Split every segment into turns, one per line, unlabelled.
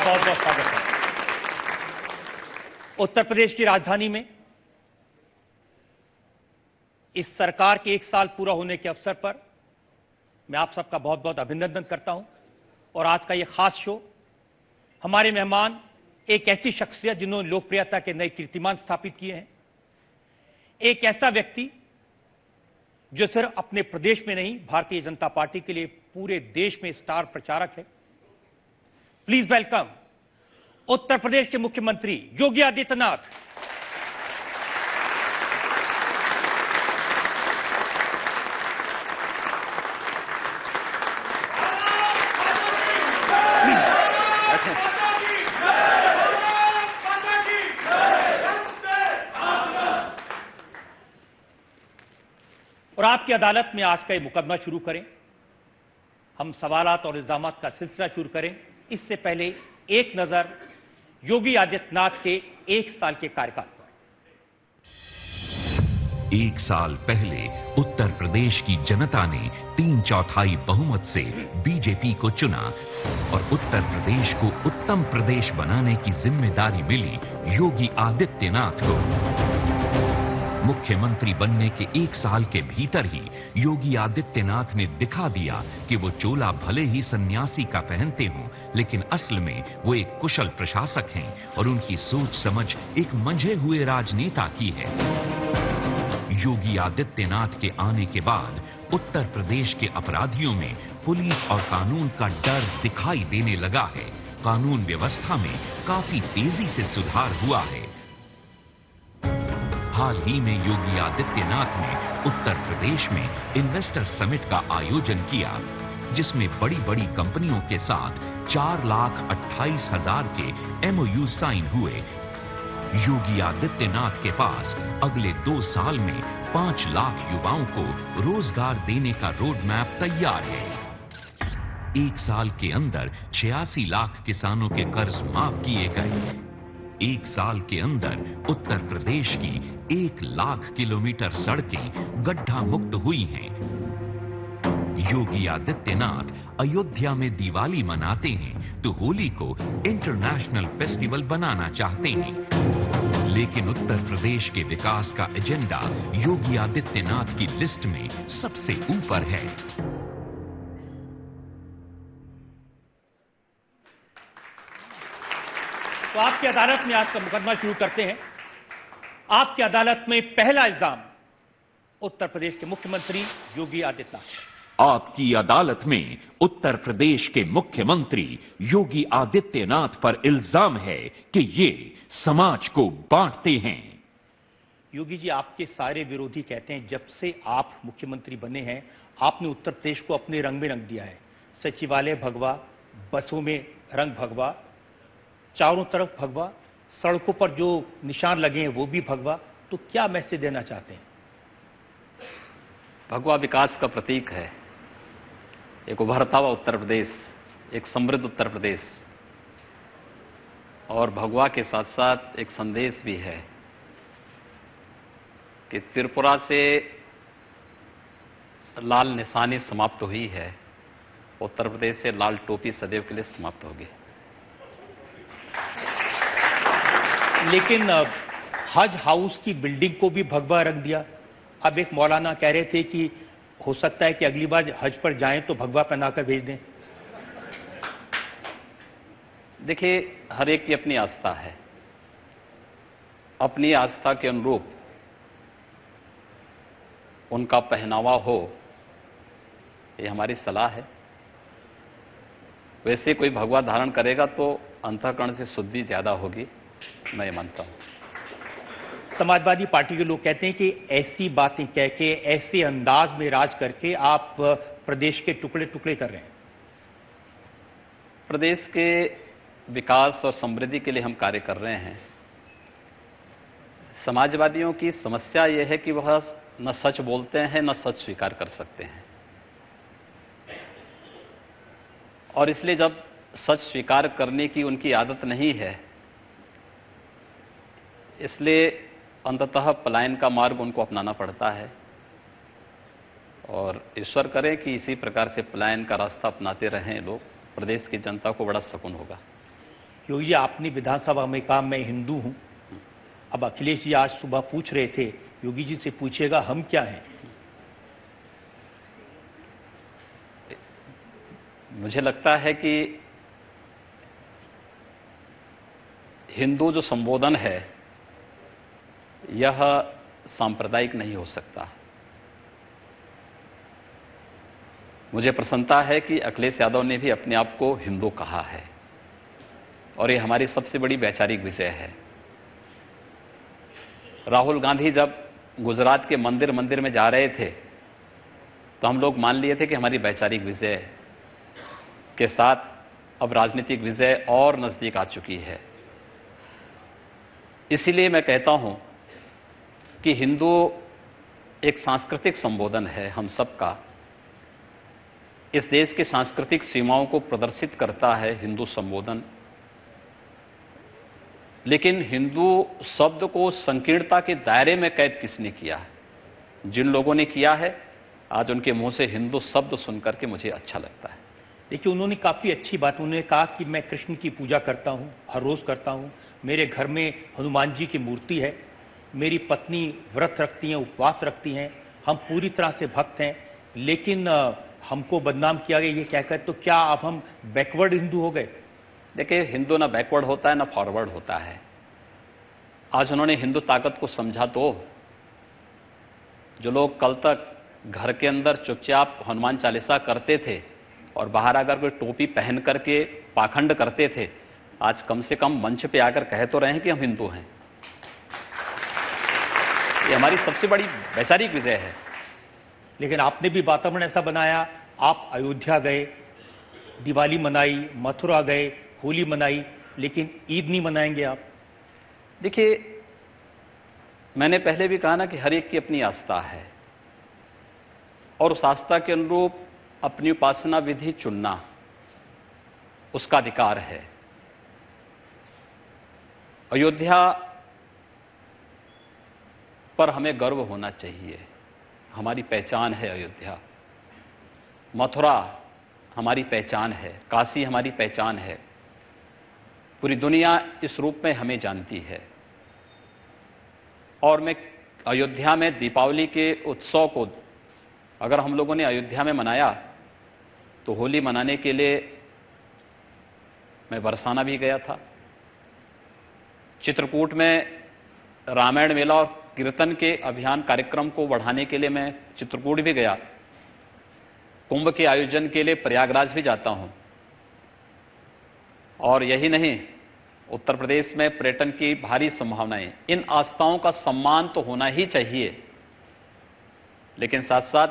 बहुत बहुत स्वागत है। उत्तर प्रदेश की राजधानी में इस सरकार के 1 साल पूरा होने के अवसर पर मैं आप सबका बहुत बहुत अभिनंदन करता हूं। और आज का यह खास शो, हमारे मेहमान एक ऐसी शख्सियत जिन्होंने लोकप्रियता के नए कीर्तिमान स्थापित किए हैं, एक ऐसा व्यक्ति जो सिर्फ अपने प्रदेश में नहीं, भारतीय जनता पार्टी के लिए पूरे देश में स्टार प्रचारक है। प्लीज वेलकम उत्तर प्रदेश के मुख्यमंत्री योगी आदित्यनाथ। और आपकी अदालत में आज का ये मुकदमा शुरू करें, हम सवालात और इल्जामात का सिलसिला शुरू करें, इससे पहले एक नजर योगी आदित्यनाथ के 1 साल के कार्यकाल पर।
1 साल पहले उत्तर प्रदेश की जनता ने 3/4 बहुमत से बीजेपी को चुना और उत्तर प्रदेश को उत्तम प्रदेश बनाने की जिम्मेदारी मिली योगी आदित्यनाथ को। मुख्यमंत्री बनने के 1 साल के भीतर ही योगी आदित्यनाथ ने दिखा दिया कि वो चोला भले ही सन्यासी का पहनते हों, लेकिन असल में वो एक कुशल प्रशासक हैं और उनकी सोच समझ एक मंझे हुए राजनेता की है। योगी आदित्यनाथ के आने के बाद उत्तर प्रदेश के अपराधियों में पुलिस और कानून का डर दिखाई देने लगा है। कानून व्यवस्था में काफी तेजी से सुधार हुआ है। हाल ही में योगी आदित्यनाथ ने उत्तर प्रदेश में इन्वेस्टर समिट का आयोजन किया, जिसमें बड़ी बड़ी कंपनियों के साथ 4,28,000 के MOU साइन हुए। योगी आदित्यनाथ के पास अगले 2 साल में 5 लाख युवाओं को रोजगार देने का रोड मैप तैयार है। 1 साल के अंदर 86 लाख किसानों के कर्ज माफ किए गए। 1 साल के अंदर उत्तर प्रदेश की 1 लाख किलोमीटर सड़कें गड्ढा मुक्त हुई हैं। योगी आदित्यनाथ अयोध्या में दिवाली मनाते हैं तो होली को इंटरनेशनल फेस्टिवल बनाना चाहते हैं, लेकिन उत्तर प्रदेश के विकास का एजेंडा योगी आदित्यनाथ की लिस्ट में सबसे ऊपर है।
तो आपकी अदालत में आज का मुकदमा शुरू करते हैं। आपकी अदालत में पहला इल्जाम उत्तर प्रदेश के मुख्यमंत्री योगी आदित्यनाथ।
आपकी अदालत में उत्तर प्रदेश के मुख्यमंत्री योगी आदित्यनाथ पर इल्जाम है कि ये समाज को बांटते हैं।
योगी जी, आपके सारे विरोधी कहते हैं जब से आप मुख्यमंत्री बने हैं आपने उत्तर प्रदेश को अपने रंग में रंग दिया है। सचिवालय भगवा, बसों में रंग भगवा, चारों तरफ भगवा, सड़कों पर जो निशान लगे हैं वो भी भगवा। तो क्या मैसेज देना चाहते हैं?
भगवा विकास का प्रतीक है, एक उभरता हुआ उत्तर प्रदेश, एक समृद्ध उत्तर प्रदेश। और भगवा के साथ साथ एक संदेश भी है कि त्रिपुरा से लाल निशानी समाप्त हुई है, उत्तर प्रदेश से लाल टोपी सदैव के लिए समाप्त होगी।
लेकिन हज हाउस की बिल्डिंग को भी भगवा रंग दिया। अब एक मौलाना कह रहे थे कि हो सकता है कि अगली बार हज पर जाएं तो भगवा पहनाकर भेज दें।
देखिए, हर एक की अपनी आस्था है, अपनी आस्था के अनुरूप उनका पहनावा हो, ये हमारी सलाह है। वैसे कोई भगवा धारण करेगा तो अंतःकरण से शुद्धि ज्यादा होगी, मैं ये मानता हूं।
समाजवादी पार्टी के लोग कहते हैं कि ऐसी बातें कह के, ऐसे अंदाज में राज करके आप प्रदेश के टुकड़े टुकड़े कर रहे हैं।
प्रदेश के विकास और समृद्धि के लिए हम कार्य कर रहे हैं। समाजवादियों की समस्या यह है कि वह न सच बोलते हैं न सच स्वीकार कर सकते हैं, और इसलिए जब सच स्वीकार करने की उनकी आदत नहीं है, इसलिए अंततः पलायन का मार्ग उनको अपनाना पड़ता है। और ईश्वर करे कि इसी प्रकार से पलायन का रास्ता अपनाते रहें लोग, प्रदेश की जनता को बड़ा सुकून होगा।
योगी जी, आपने विधानसभा में कहा मैं हिंदू हूं। अब अखिलेश जी आज सुबह पूछ रहे थे, योगी जी से पूछिएगा हम क्या हैं।
मुझे लगता है कि हिंदू जो संबोधन है यह सांप्रदायिक नहीं हो सकता। मुझे प्रसन्नता है कि अखिलेश यादव ने भी अपने आप को हिंदू कहा है और ये हमारी सबसे बड़ी वैचारिक विजय है। राहुल गांधी जब गुजरात के मंदिर मंदिर में जा रहे थे तो हम लोग मान लिए थे कि हमारी वैचारिक विजय के साथ अब राजनीतिक विजय और नजदीक आ चुकी है। इसीलिए मैं कहता हूं कि हिंदू एक सांस्कृतिक संबोधन है हम सबका। इस देश की सांस्कृतिक सीमाओं को प्रदर्शित करता है हिंदू संबोधन। लेकिन हिंदू शब्द को संकीर्णता के दायरे में कैद किसने किया है? जिन लोगों ने किया है, आज उनके मुंह से हिंदू शब्द सुनकर के मुझे अच्छा लगता है।
देखिए, उन्होंने काफी अच्छी बात, उन्होंने कहा कि मैं कृष्ण की पूजा करता हूं, हर रोज करता हूं। मेरे घर में हनुमान जी की मूर्ति है, मेरी पत्नी व्रत रखती हैं, उपवास रखती हैं, हम पूरी तरह से भक्त हैं। लेकिन हमको बदनाम किया गया ये कहकर, तो क्या अब हम बैकवर्ड हिंदू हो गए?
देखिए, हिंदू ना बैकवर्ड होता है ना फॉरवर्ड होता है। आज उन्होंने हिंदू ताकत को समझा तो जो लोग कल तक घर के अंदर चुपचाप हनुमान चालीसा करते थे और बाहर आकर कोई टोपी पहन करके पाखंड करते थे, आज कम से कम मंच पे आकर कह तो रहे हैं कि हम हिंदू हैं। ये हमारी सबसे बड़ी वैचारिक विजय है।
लेकिन आपने भी वातावरण ऐसा बनाया, आप अयोध्या गए, दिवाली मनाई, मथुरा गए, होली मनाई, लेकिन ईद नहीं मनाएंगे आप।
देखिए, मैंने पहले भी कहा ना कि हर एक की अपनी आस्था है और उस आस्था के अनुरूप अपनी उपासना विधि चुनना उसका अधिकार है। अयोध्या पर हमें गर्व होना चाहिए, हमारी पहचान है अयोध्या। मथुरा हमारी पहचान है, काशी हमारी पहचान है। पूरी दुनिया इस रूप में हमें जानती है। और मैं अयोध्या में दीपावली के उत्सव को अगर हम लोगों ने अयोध्या में मनाया तो होली मनाने के लिए मैं बरसाना भी गया था। चित्रकूट में रामायण मेला और कीर्तन के अभियान कार्यक्रम को बढ़ाने के लिए मैं चित्रकूट भी गया। कुंभ के आयोजन के लिए प्रयागराज भी जाता हूं। और यही नहीं, उत्तर प्रदेश में पर्यटन की भारी संभावनाएं। इन आस्थाओं का सम्मान तो होना ही चाहिए, लेकिन साथ साथ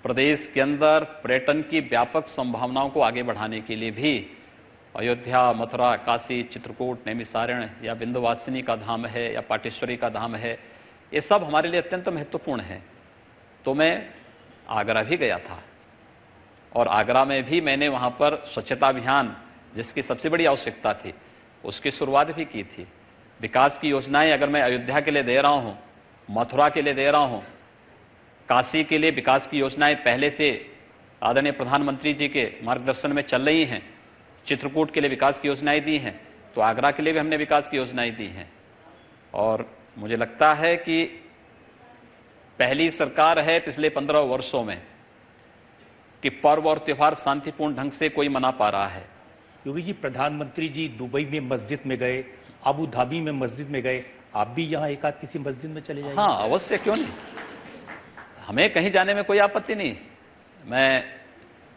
प्रदेश के अंदर पर्यटन की व्यापक संभावनाओं को आगे बढ़ाने के लिए भी अयोध्या, मथुरा, काशी, चित्रकूट, नैमिषारण्य या विंध्यवासिनी का धाम है या पाटेश्वरी का धाम है, ये सब हमारे लिए अत्यंत महत्वपूर्ण है। तो मैं आगरा भी गया था और आगरा में भी मैंने वहां पर स्वच्छता अभियान, जिसकी सबसे बड़ी आवश्यकता थी, उसकी शुरुआत भी की थी। विकास की योजनाएं अगर मैं अयोध्या के लिए दे रहा हूं, मथुरा के लिए दे रहा हूं, काशी के लिए विकास की योजनाएं पहले से आदरणीय प्रधानमंत्री जी के मार्गदर्शन में चल रही हैं, चित्रकूट के लिए विकास की योजनाएं दी हैं, तो आगरा के लिए भी हमने विकास की योजनाएं दी हैं। और मुझे लगता है कि पहली सरकार है पिछले 15 वर्षों में कि पर्व और त्योहार शांतिपूर्ण ढंग से कोई मना पा रहा है।
योगी जी, प्रधानमंत्री जी दुबई में मस्जिद में गए, अबू धाबी में मस्जिद में गए, आप भी यहां एक आध किसी मस्जिद में चले जाइए।
हाँ, अवश्य, क्यों नहीं, हमें कहीं जाने में कोई आपत्ति नहीं। मैं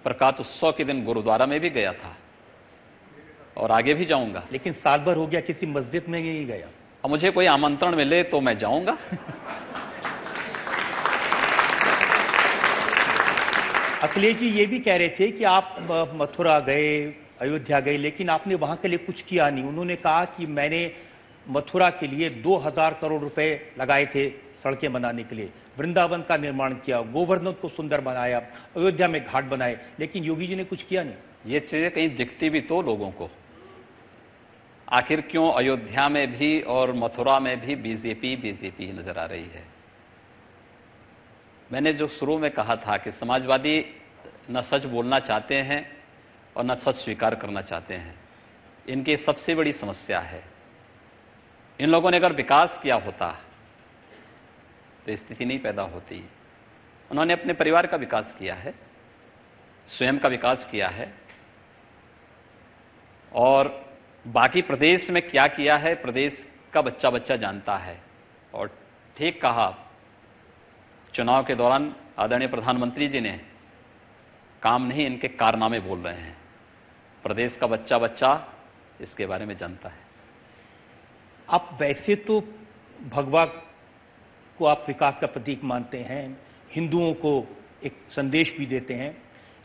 प्रकाश उत्सव के दिन गुरुद्वारा में भी गया था और आगे भी जाऊंगा।
लेकिन साल भर हो गया, किसी मस्जिद में नहीं गया।
अब मुझे कोई आमंत्रण मिले तो मैं जाऊंगा।
अखिलेश जी ये भी कह रहे थे कि आप मथुरा गए, अयोध्या गए, लेकिन आपने वहां के लिए कुछ किया नहीं। उन्होंने कहा कि मैंने मथुरा के लिए 2000 करोड़ रुपए लगाए थे सड़कें बनाने के लिए, वृंदावन का निर्माण किया, गोवर्धन को सुंदर बनाया, अयोध्या में घाट बनाए, लेकिन योगी जी ने कुछ किया नहीं।
ये चीजें कहीं दिखती भी तो लोगों को, आखिर क्यों अयोध्या में भी और मथुरा में भी बीजेपी नजर आ रही है। मैंने जो शुरू में कहा था कि समाजवादी न सच बोलना चाहते हैं और न सच स्वीकार करना चाहते हैं। इनकी सबसे बड़ी समस्या है। इन लोगों ने अगर विकास किया होता तो स्थिति नहीं पैदा होती। उन्होंने अपने परिवार का विकास किया है, स्वयं का विकास किया है, और बाकी प्रदेश में क्या किया है प्रदेश का बच्चा बच्चा जानता है। और ठीक कहा, चुनाव के दौरान आदरणीय प्रधानमंत्री जी ने काम नहीं, इनके कारनामे बोल रहे हैं। प्रदेश का बच्चा बच्चा इसके बारे में जानता है।
आप वैसे तो भगवा को आप विकास का प्रतीक मानते हैं, हिंदुओं को एक संदेश भी देते हैं,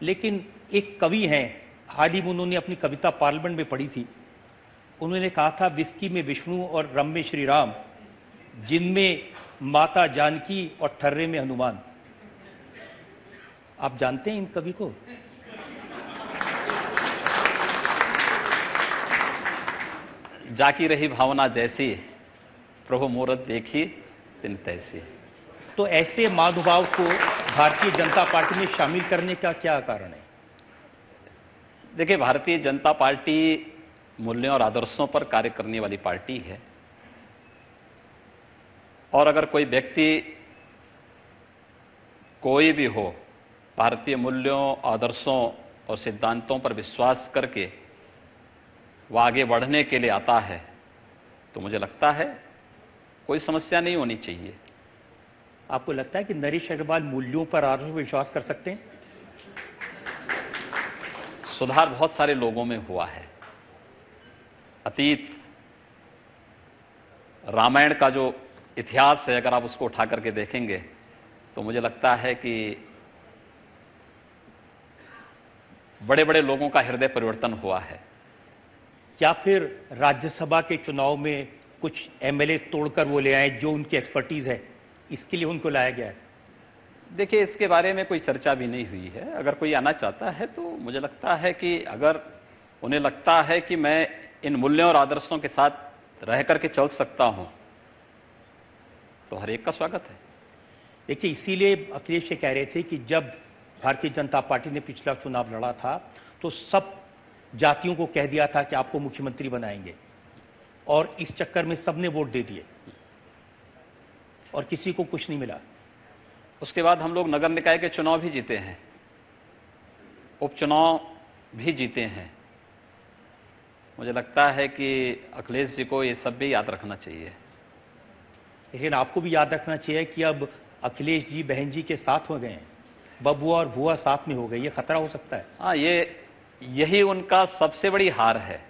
लेकिन एक कवि हैं, हाल ही में उन्होंने अपनी कविता पार्लियामेंट में पढ़ी थी। उन्होंने कहा था, विस्की में विष्णु और रम में श्री राम, जिनमें माता जानकी और ठर्रे में हनुमान। आप जानते हैं इन कवि को?
जाकी रही भावना जैसी, प्रभु मूरत देखी तिन तैसी।
तो ऐसे महानुभाव को भारतीय जनता पार्टी में शामिल करने का क्या कारण है?
देखिए, भारतीय जनता पार्टी मूल्यों और आदर्शों पर कार्य करने वाली पार्टी है, और अगर कोई व्यक्ति कोई भी हो भारतीय मूल्यों, आदर्शों और सिद्धांतों पर विश्वास करके वह आगे बढ़ने के लिए आता है, तो मुझे लगता है कोई समस्या नहीं होनी चाहिए।
आपको लगता है कि नरेश अग्रवाल मूल्यों पर आदर्शों पर विश्वास कर सकते हैं?
सुधार बहुत सारे लोगों में हुआ है। अतीत रामायण का जो इतिहास है, अगर आप उसको उठा करके देखेंगे तो मुझे लगता है कि बड़े बड़े लोगों का हृदय परिवर्तन हुआ है।
क्या फिर राज्यसभा के चुनाव में कुछ एमएलए तोड़कर वो ले आए जो उनकी एक्सपर्टीज है, इसके लिए उनको लाया गया है?
देखिए, इसके बारे में कोई चर्चा भी नहीं हुई है। अगर कोई आना चाहता है तो मुझे लगता है कि अगर उन्हें लगता है कि मैं इन मूल्यों और आदर्शों के साथ रह करके चल सकता हूं, तो हर एक का स्वागत है।
देखिए, इसीलिए अखिलेश ये कह रहे थे कि जब भारतीय जनता पार्टी ने पिछला चुनाव लड़ा था तो सब जातियों को कह दिया था कि आपको मुख्यमंत्री बनाएंगे, और इस चक्कर में सबने वोट दे दिए और किसी को कुछ नहीं मिला।
उसके बाद हम लोग नगर निकाय के चुनाव भी जीते हैं, उपचुनाव भी जीते हैं। मुझे लगता है कि अखिलेश जी को ये सब भी याद रखना चाहिए।
लेकिन आपको भी याद रखना चाहिए कि अब अखिलेश जी बहन जी के साथ हो गए हैं, बबुआ और भुआ साथ में हो गई, ये खतरा हो सकता है।
हाँ, यही उनका सबसे बड़ी हार है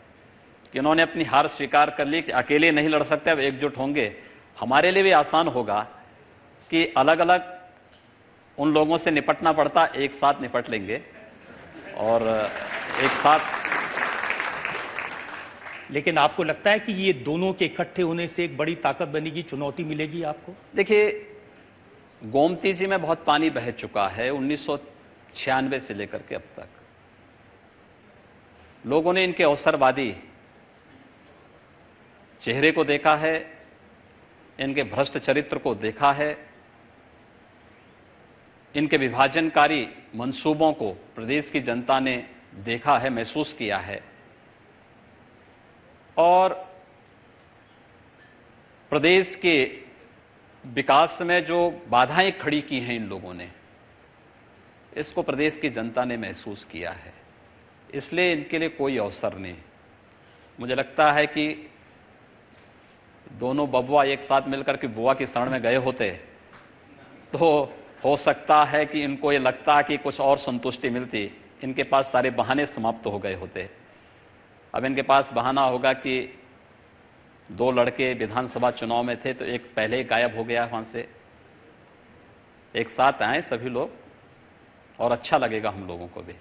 कि उन्होंने अपनी हार स्वीकार कर ली कि अकेले नहीं लड़ सकते, अब एकजुट होंगे। हमारे लिए भी आसान होगा कि अलग अलग उन लोगों से निपटना पड़ता, एक साथ निपट लेंगे और एक साथ।
लेकिन आपको लगता है कि ये दोनों के इकट्ठे होने से एक बड़ी ताकत बनेगी, चुनौती मिलेगी आपको?
देखिए, गोमती जी में बहुत पानी बह चुका है 1996 से लेकर के अब तक। लोगों ने इनके अवसरवादी चेहरे को देखा है, इनके भ्रष्ट चरित्र को देखा है, इनके विभाजनकारी मंसूबों को प्रदेश की जनता ने देखा है, महसूस किया है, और प्रदेश के विकास में जो बाधाएं खड़ी की हैं इन लोगों ने, इसको प्रदेश की जनता ने महसूस किया है। इसलिए इनके लिए कोई अवसर नहीं। मुझे लगता है कि दोनों बबुआ एक साथ मिलकर के बुआ की शरण में गए होते तो हो सकता है कि इनको ये लगता कि कुछ और संतुष्टि मिलती। इनके पास सारे बहाने समाप्त हो गए होते। अब इनके पास बहाना होगा कि दो लड़के विधानसभा चुनाव में थे तो एक पहले ही गायब हो गया वहां से। एक साथ आए सभी लोग और अच्छा लगेगा हम लोगों को भी।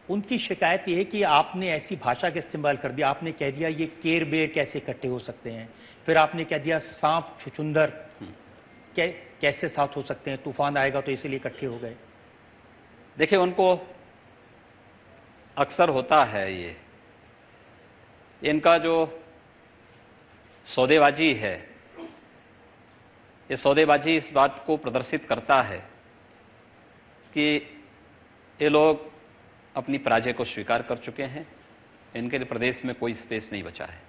उनकी शिकायत यह है कि आपने ऐसी भाषा का इस्तेमाल कर दिया, आपने कह दिया ये केर बेर कैसे इकट्ठे हो सकते हैं, फिर आपने कह दिया सांप छुछुंदर कैसे साथ हो सकते हैं, तूफान आएगा तो इसलिए इकट्ठे हो गए।
देखिए, उनको अक्सर होता है ये, इनका जो सौदेबाजी है, ये सौदेबाजी इस बात को प्रदर्शित करता है कि ये लोग अपनी पराजय को स्वीकार कर चुके हैं इनके लिए प्रदेश में कोई स्पेस नहीं बचा है।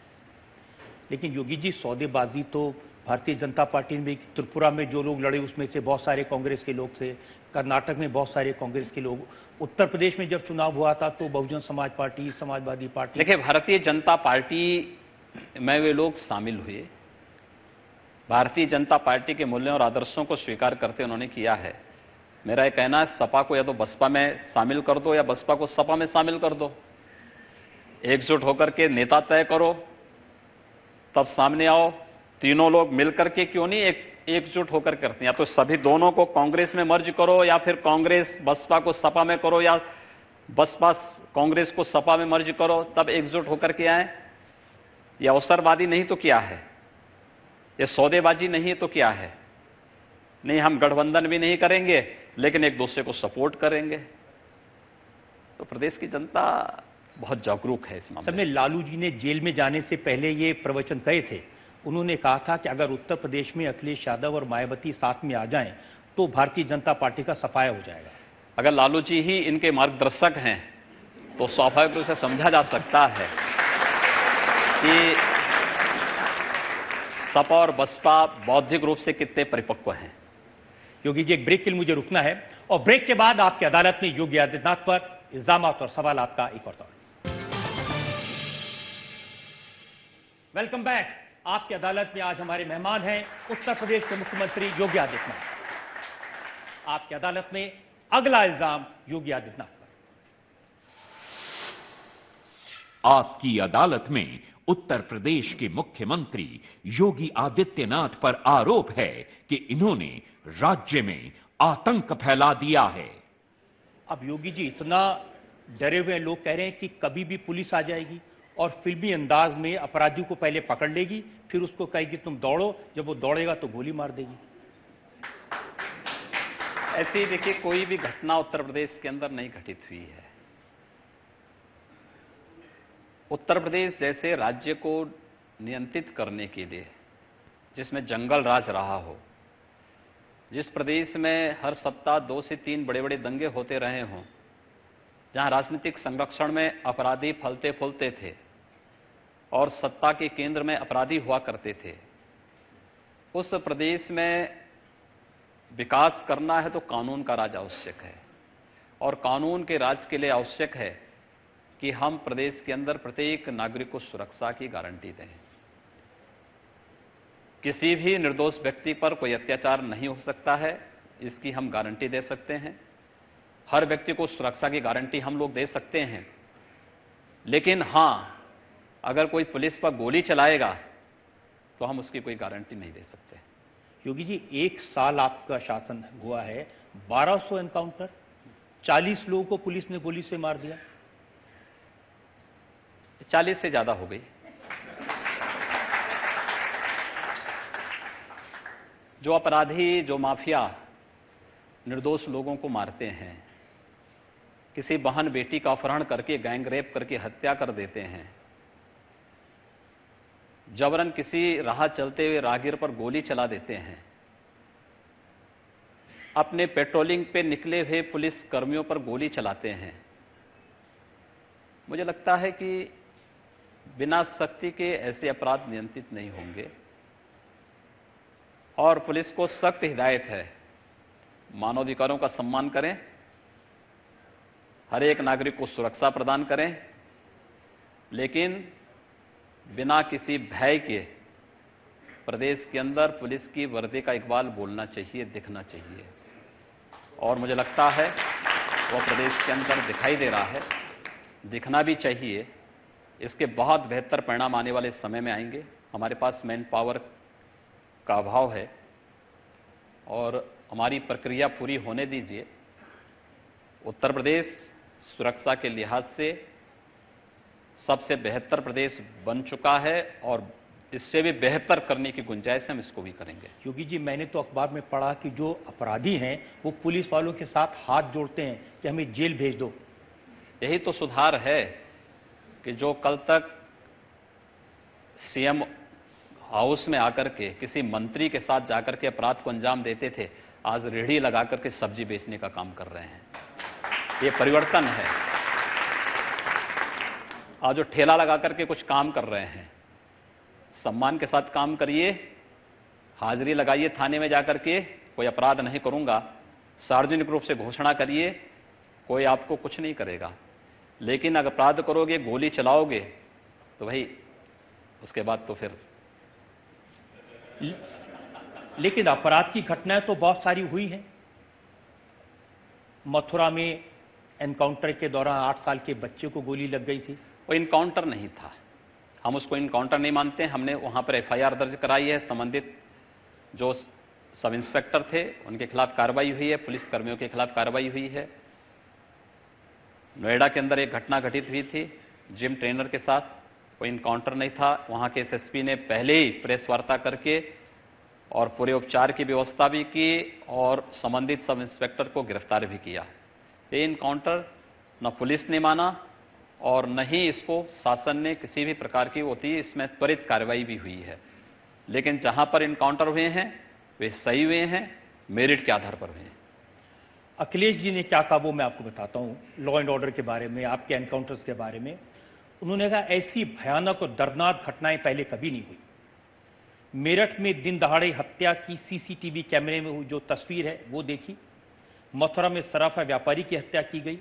लेकिन योगी जी, सौदेबाजी तो भारतीय जनता पार्टी में, त्रिपुरा में जो लोग लड़े उसमें से बहुत सारे कांग्रेस के लोग थे, कर्नाटक में बहुत सारे कांग्रेस के लोग, उत्तर प्रदेश में जब चुनाव हुआ था तो बहुजन समाज पार्टी, समाजवादी पार्टी।
देखिए, भारतीय जनता पार्टी में वे लोग शामिल हुए, भारतीय जनता पार्टी के मूल्यों और आदर्शों को स्वीकार करते उन्होंने किया है। मेरा यह कहना है, सपा को या तो बसपा में शामिल कर दो या बसपा को सपा में शामिल कर दो, एकजुट होकर के नेता तय करो, तब सामने आओ। तीनों लोग मिलकर के क्यों नहीं एकजुट होकर करते हैं? या तो सभी दोनों को कांग्रेस में मर्ज करो, या फिर कांग्रेस बसपा को सपा में करो, या बसपा कांग्रेस को सपा में मर्ज करो, तब एकजुट होकर के आए। यह अवसरवादी नहीं तो क्या है? यह सौदेबाजी नहीं है तो क्या है? नहीं, हम गठबंधन भी नहीं करेंगे, लेकिन एक दूसरे को सपोर्ट करेंगे। तो प्रदेश की जनता बहुत जागरूक है इस मामले में।
लालू जी ने जेल में जाने से पहले ये प्रवचन कहे थे। उन्होंने कहा था कि अगर उत्तर प्रदेश में अखिलेश यादव और मायावती साथ में आ जाएं तो भारतीय जनता पार्टी का सफाया हो जाएगा।
अगर लालू जी ही इनके मार्गदर्शक हैं तो स्वाभाविक रूप से समझा जा सकता है कि सपा और बसपा बौद्धिक रूप से कितने परिपक्व हैं।
योगी जी, एक ब्रेक के लिए मुझे रुकना है और ब्रेक के बाद आपकी अदालत में योगी आदित्यनाथ पर इल्जामात और सवाल आपका एक और दौर। Welcome back. आपकी अदालत में आज हमारे मेहमान हैं उत्तर प्रदेश के मुख्यमंत्री योगी आदित्यनाथ। आपकी अदालत में अगला इल्जाम योगी आदित्यनाथ पर।
आपकी अदालत में उत्तर प्रदेश के मुख्यमंत्री योगी आदित्यनाथ पर आरोप है कि इन्होंने राज्य में आतंक फैला दिया है।
अब योगी जी, इतना डरे हुए लोग कह रहे हैं कि कभी भी पुलिस आ जाएगी और फिल्मी अंदाज में अपराधी को पहले पकड़ लेगी, फिर उसको कहेगी तुम दौड़ो, जब वो दौड़ेगा तो गोली मार देगी।
ऐसी देखिए कोई भी घटना उत्तर प्रदेश के अंदर नहीं घटित हुई है। उत्तर प्रदेश जैसे राज्य को नियंत्रित करने के लिए, जिसमें जंगल राज रहा हो, जिस प्रदेश में हर सप्ताह 2 से 3 बड़े बड़े दंगे होते रहे हों, जहां राजनीतिक संरक्षण में अपराधी फलते फूलते थे और सत्ता के केंद्र में अपराधी हुआ करते थे, उस प्रदेश में विकास करना है तो कानून का राज आवश्यक है। और कानून के राज के लिए आवश्यक है कि हम प्रदेश के अंदर प्रत्येक नागरिक को सुरक्षा की गारंटी दें। किसी भी निर्दोष व्यक्ति पर कोई अत्याचार नहीं हो सकता है, इसकी हम गारंटी दे सकते हैं। हर व्यक्ति को सुरक्षा की गारंटी हम लोग दे सकते हैं। लेकिन हां, अगर कोई पुलिस पर गोली चलाएगा तो हम उसकी कोई गारंटी नहीं दे सकते।
योगी जी, 1 साल आपका शासन हुआ है, 1200 एनकाउंटर, 40 लोगों को पुलिस ने गोली से मार दिया।
40 से ज्यादा हो गई। जो अपराधी, जो माफिया निर्दोष लोगों को मारते हैं, किसी बहन बेटी का अपहरण करके गैंग रेप करके हत्या कर देते हैं, जबरन किसी राह चलते हुए राहगीर पर गोली चला देते हैं, अपने पेट्रोलिंग पे निकले हुए पुलिस कर्मियों पर गोली चलाते हैं, मुझे लगता है कि बिना सख्ती के ऐसे अपराध नियंत्रित नहीं होंगे। और पुलिस को सख्त हिदायत है, मानवाधिकारों का सम्मान करें, हर एक नागरिक को सुरक्षा प्रदान करें, लेकिन बिना किसी भय के प्रदेश के अंदर पुलिस की वर्दी का इकबाल बोलना चाहिए, दिखना चाहिए। और मुझे लगता है वो प्रदेश के अंदर दिखाई दे रहा है, दिखना भी चाहिए। इसके बहुत बेहतर परिणाम आने वाले समय में आएंगे। हमारे पास मैन पावर का अभाव है और हमारी प्रक्रिया पूरी होने दीजिए। उत्तर प्रदेश सुरक्षा के लिहाज से सबसे बेहतर प्रदेश बन चुका है और इससे भी बेहतर करने की गुंजाइश हम इसको भी करेंगे।
योगी जी, मैंने तो अखबार में पढ़ा कि जो अपराधी हैं वो पुलिस वालों के साथ हाथ जोड़ते हैं कि हमें जेल भेज दो।
यही तो सुधार है कि जो कल तक सीएम हाउस में आकर के किसी मंत्री के साथ जाकर के अपराध को अंजाम देते थे, आज रेहड़ी लगाकर के सब्जी बेचने का काम कर रहे हैं। ये परिवर्तन है। आज जो ठेला लगा करके कुछ काम कर रहे हैं, सम्मान के साथ काम करिए, हाजिरी लगाइए थाने में जाकर के, कोई अपराध नहीं करूंगा, सार्वजनिक रूप से घोषणा करिए, कोई आपको कुछ नहीं करेगा। लेकिन अगर अपराध करोगे, गोली चलाओगे, तो भाई उसके बाद तो फिर।
लेकिन अपराध की घटनाएं तो बहुत सारी हुई हैं। मथुरा में एनकाउंटर के दौरान 8 साल के बच्चे को गोली लग गई थी।
वो इनकाउंटर नहीं था, हम उसको इनकाउंटर नहीं मानते। हमने वहां पर एफआईआर दर्ज कराई है, संबंधित जो सब इंस्पेक्टर थे उनके खिलाफ कार्रवाई हुई है, पुलिस कर्मियों के खिलाफ कार्रवाई हुई है। नोएडा के अंदर एक घटना घटित हुई थी जिम ट्रेनर के साथ, कोई इनकाउंटर नहीं था। वहां के एसएसपी ने पहले ही प्रेस वार्ता करके और पूरे उपचार की व्यवस्था भी की और संबंधित सब इंस्पेक्टर को गिरफ्तार भी किया। ये इनकाउंटर न पुलिस ने माना और न ही इसको शासन ने किसी भी प्रकार की होती है, इसमें त्वरित कार्रवाई भी हुई है। लेकिन जहां पर इनकाउंटर हुए हैं वे सही हुए हैं, मेरिट के आधार पर हुए हैं।
अखिलेश जी ने क्या कहा वो मैं आपको बताता हूं, लॉ एंड ऑर्डर के बारे में, आपके एनकाउंटर्स के बारे में। उन्होंने कहा ऐसी भयानक और दर्दनाक घटनाएं पहले कभी नहीं हुई। मेरठ में दिन दहाड़े हत्या की सीसीटीवी कैमरे में जो तस्वीर है वो देखी। मथुरा में सराफा व्यापारी की हत्या की गई।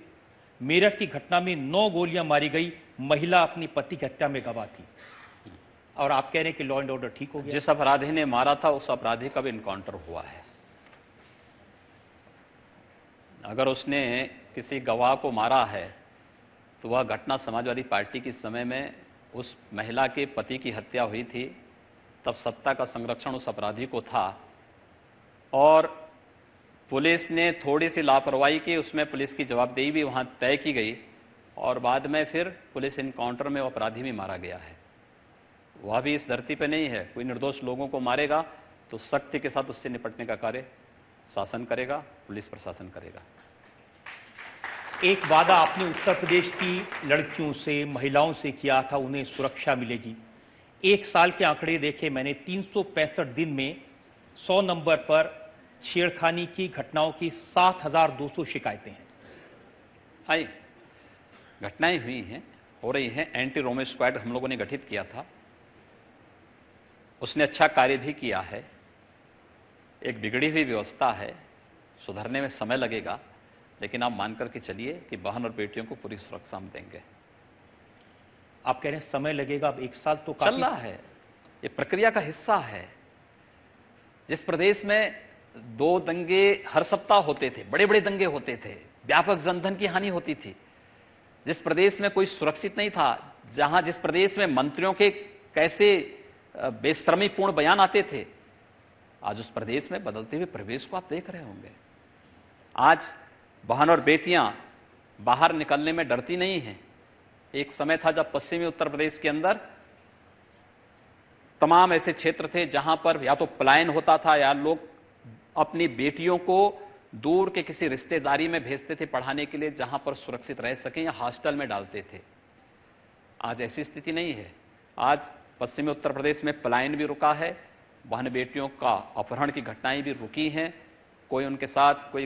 मेरठ की घटना में 9 गोलियां मारी गई, महिला अपनी पति की हत्या में गवाह थी। और आप कह रहे हैं कि लॉ एंड ऑर्डर ठीक हो गया।
जिस अपराधी ने मारा था उस अपराधी का भी इनकाउंटर हुआ है। अगर उसने किसी गवाह को मारा है तो वह घटना समाजवादी पार्टी के समय में उस महिला के पति की हत्या हुई थी, तब सत्ता का संरक्षण उस अपराधी को था और पुलिस ने थोड़ी सी लापरवाही की, उसमें पुलिस की जवाबदेही भी वहां तय की गई और बाद में फिर पुलिस इनकाउंटर में वो अपराधी भी मारा गया है। वह भी इस धरती पे नहीं है। कोई निर्दोष लोगों को मारेगा तो सख्ती के साथ उससे निपटने का कार्य शासन करेगा, पुलिस प्रशासन करेगा।
एक वादा आपने उत्तर प्रदेश की लड़कियों से, महिलाओं से किया था, उन्हें सुरक्षा मिलेगी। 1 साल के आंकड़े देखे मैंने, 365 दिन में 100 नंबर पर छेड़खानी की घटनाओं की 7,200 शिकायतें हैं।
आई घटनाएं हुई हैं, हो रही हैं। एंटी रोमियो स्क्वाड हम लोगों ने गठित किया था, उसने अच्छा कार्य भी किया है। एक बिगड़ी हुई व्यवस्था है, सुधरने में समय लगेगा, लेकिन आप मानकर के चलिए कि बहन और बेटियों को पूरी सुरक्षा हम देंगे।
आप कह रहे हैं समय लगेगा, अब 1 साल तो काफी
चल रहा है, ये प्रक्रिया का हिस्सा है। जिस प्रदेश में 2 दंगे हर सप्ताह होते थे, बड़े बड़े दंगे होते थे, व्यापक जनधन की हानि होती थी, जिस प्रदेश में कोई सुरक्षित नहीं था, जिस प्रदेश में मंत्रियों के कैसे बेशर्मीपूर्ण बयान आते थे, आज उस प्रदेश में बदलते हुए परिवेश को आप देख रहे होंगे। आज बहन और बेटियां बाहर निकलने में डरती नहीं हैं। एक समय था जब पश्चिमी उत्तर प्रदेश के अंदर तमाम ऐसे क्षेत्र थे जहां पर या तो पलायन होता था या लोग अपनी बेटियों को दूर के किसी रिश्तेदारी में भेजते थे पढ़ाने के लिए, जहां पर सुरक्षित रह सकें, या हॉस्टल में डालते थे। आज ऐसी स्थिति नहीं है। आज पश्चिमी उत्तर प्रदेश में पलायन भी रुका है, बहन बेटियों का अपहरण की घटनाएं भी रुकी हैं। कोई उनके साथ कोई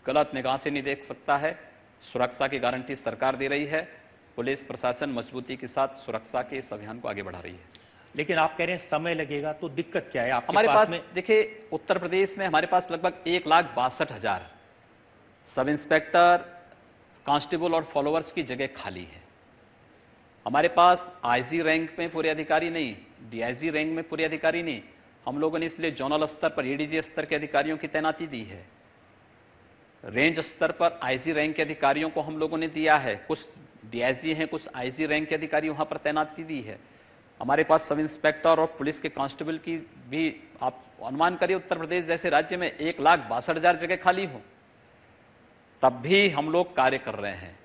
गलत निगाह से नहीं देख सकता है। सुरक्षा की गारंटी सरकार दे रही है, पुलिस प्रशासन मजबूती के साथ सुरक्षा के इस अभियान को आगे बढ़ा रही है।
लेकिन आप कह रहे हैं समय लगेगा, तो दिक्कत क्या है आपके
हमारे पास
में?
देखिए, उत्तर प्रदेश में हमारे पास लगभग 1,62,000 सब इंस्पेक्टर, कांस्टेबल और फॉलोअर्स की जगह खाली है। हमारे पास आईजी रैंक में पूरे अधिकारी नहीं, डीआईजी रैंक में पूरे अधिकारी नहीं। हम लोगों ने इसलिए जोनल स्तर पर एडीजी स्तर के अधिकारियों की तैनाती दी है। रेंज स्तर पर आईजी रैंक के अधिकारियों को हम लोगों ने दिया है। कुछ डीआईजी हैं, कुछ आईजी रैंक के अधिकारी वहां पर तैनाती दी है। हमारे पास सब इंस्पेक्टर और पुलिस के कांस्टेबल की भी आप अनुमान करिए, उत्तर प्रदेश जैसे राज्य में 1,62,000 जगह खाली हो, तब भी हम लोग कार्य कर रहे हैं।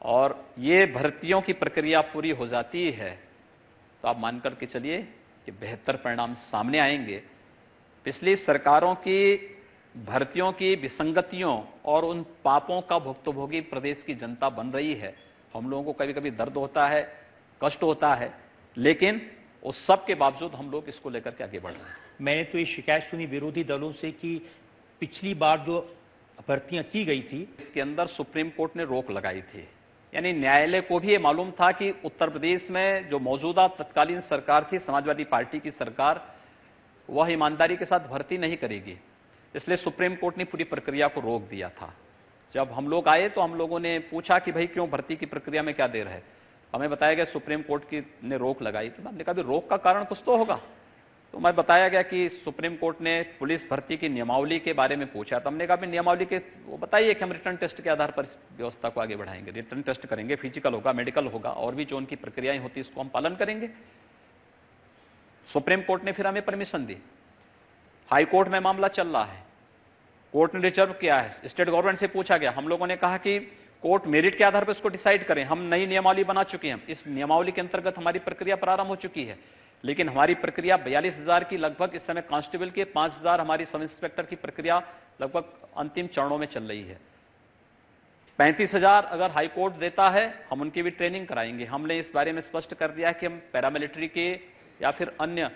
और ये भर्तियों की प्रक्रिया पूरी हो जाती है तो आप मानकर के चलिए कि बेहतर परिणाम सामने आएंगे। पिछली सरकारों की भर्तियों की विसंगतियों और उन पापों का भुक्तभोगी प्रदेश की जनता बन रही है। हम लोगों को कभी कभी दर्द होता है, कष्ट होता है, लेकिन उस सब के बावजूद हम लोग इसको लेकर के आगे बढ़ रहे हैं।
मैंने तो ये शिकायत सुनी विरोधी दलों से कि पिछली बार जो भर्तियां की गई थी,
इसके अंदर सुप्रीम कोर्ट ने रोक लगाई थी यानी न्यायालय को भी ये मालूम था कि उत्तर प्रदेश में जो मौजूदा तत्कालीन सरकार थी, समाजवादी पार्टी की सरकार, वह ईमानदारी के साथ भर्ती नहीं करेगी। इसलिए सुप्रीम कोर्ट ने पूरी प्रक्रिया को रोक दिया था। जब हम लोग आए तो हम लोगों ने पूछा कि भाई क्यों भर्ती की प्रक्रिया में क्या देर है। हमें बताया गया सुप्रीम कोर्ट की ने रोक लगाई। तो हमने कहा भी रोक का कारण कुछ तो होगा। तो मैं बताया गया कि सुप्रीम कोर्ट ने पुलिस भर्ती की नियमावली के बारे में पूछा। तो हमने कहा भी नियमावली के वो बताइए कि हम रिटर्न टेस्ट के आधार पर इस व्यवस्था को आगे बढ़ाएंगे। रिटर्न टेस्ट करेंगे, फिजिकल होगा, मेडिकल होगा, और भी जो उनकी प्रक्रियाएं होती इसको हम पालन करेंगे। सुप्रीम कोर्ट ने फिर हमें परमिशन दी। हाई कोर्ट में मामला चल रहा है, कोर्ट ने रिजर्व किया है, स्टेट गवर्नमेंट से पूछा गया। हम लोगों ने कहा कि कोर्ट मेरिट के आधार पर इसको डिसाइड करें। हम नई नियमावली बना चुके हैं, इस नियमावली के अंतर्गत हमारी प्रक्रिया प्रारंभ हो चुकी है। लेकिन हमारी प्रक्रिया 42,000 की लगभग इस समय कांस्टेबल के 5,000 हमारी सब इंस्पेक्टर की प्रक्रिया लगभग अंतिम चरणों में चल रही है। 35,000 अगर हाई कोर्ट देता है, हम उनकी भी ट्रेनिंग कराएंगे। हमने इस बारे में स्पष्ट कर दिया है कि हम पैरामिलिट्री के या फिर अन्य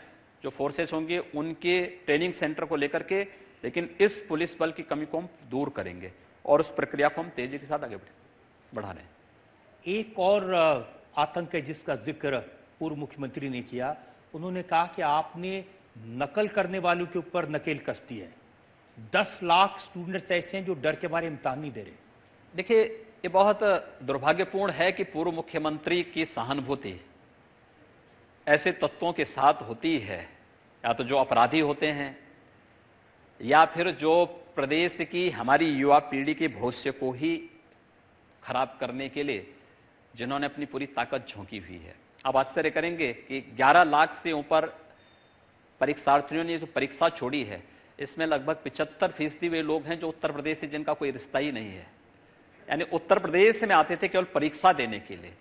जो फोर्सेस होंगे उनके ट्रेनिंग सेंटर को लेकर के, लेकिन इस पुलिस बल की कमी को हम दूर करेंगे और उस प्रक्रिया को हम तेजी के साथ आगे बढ़ा रहे हैं।
एक और आतंक है जिसका जिक्र पूर्व मुख्यमंत्री ने किया। उन्होंने कहा कि आपने नकल करने वालों के ऊपर नकेल कस दी है। 10 लाख स्टूडेंट्स ऐसे हैं जो डर के मारे इम्तिहान नहीं दे रहे।
देखिए, ये बहुत दुर्भाग्यपूर्ण है कि पूर्व मुख्यमंत्री की सहानुभूति ऐसे तत्वों के साथ होती है, या तो जो अपराधी होते हैं या फिर जो प्रदेश की हमारी युवा पीढ़ी के भविष्य को ही खराब करने के लिए जिन्होंने अपनी पूरी ताकत झोंकी हुई है। आप आश्चर्य करेंगे कि 11 लाख से ऊपर परीक्षार्थियों ने जो परीक्षा छोड़ी है, इसमें लगभग 75% वे लोग हैं जो उत्तर प्रदेश से जिनका कोई रिश्ता ही नहीं है। यानी उत्तर प्रदेश में आते थे केवल परीक्षा देने के लिए,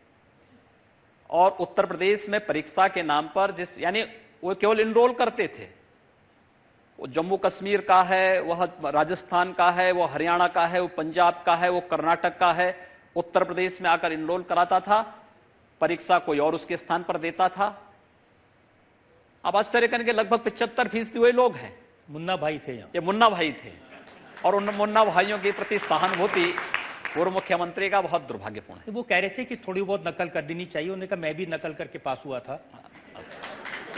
और उत्तर प्रदेश में परीक्षा के नाम पर यानी वो केवल इनरोल करते थे। वो जम्मू कश्मीर का है, वह राजस्थान का है, वो हरियाणा का है, वो पंजाब का है, वो कर्नाटक का है, उत्तर प्रदेश में आकर इनरोल कराता था, परीक्षा कोई और उसके स्थान पर देता था। अब आश्चर्य करेंगे लगभग 75% वे लोग हैं।
मुन्ना भाई थे यहाँ,
ये मुन्ना भाई थे, और उन मुन्ना भाइयों के प्रति सहानुभूति पूर्व मुख्यमंत्री का बहुत दुर्भाग्यपूर्ण है।
वो कह रहे थे कि थोड़ी बहुत नकल कर देनी चाहिए। उन्होंने कहा मैं भी नकल करके पास हुआ था,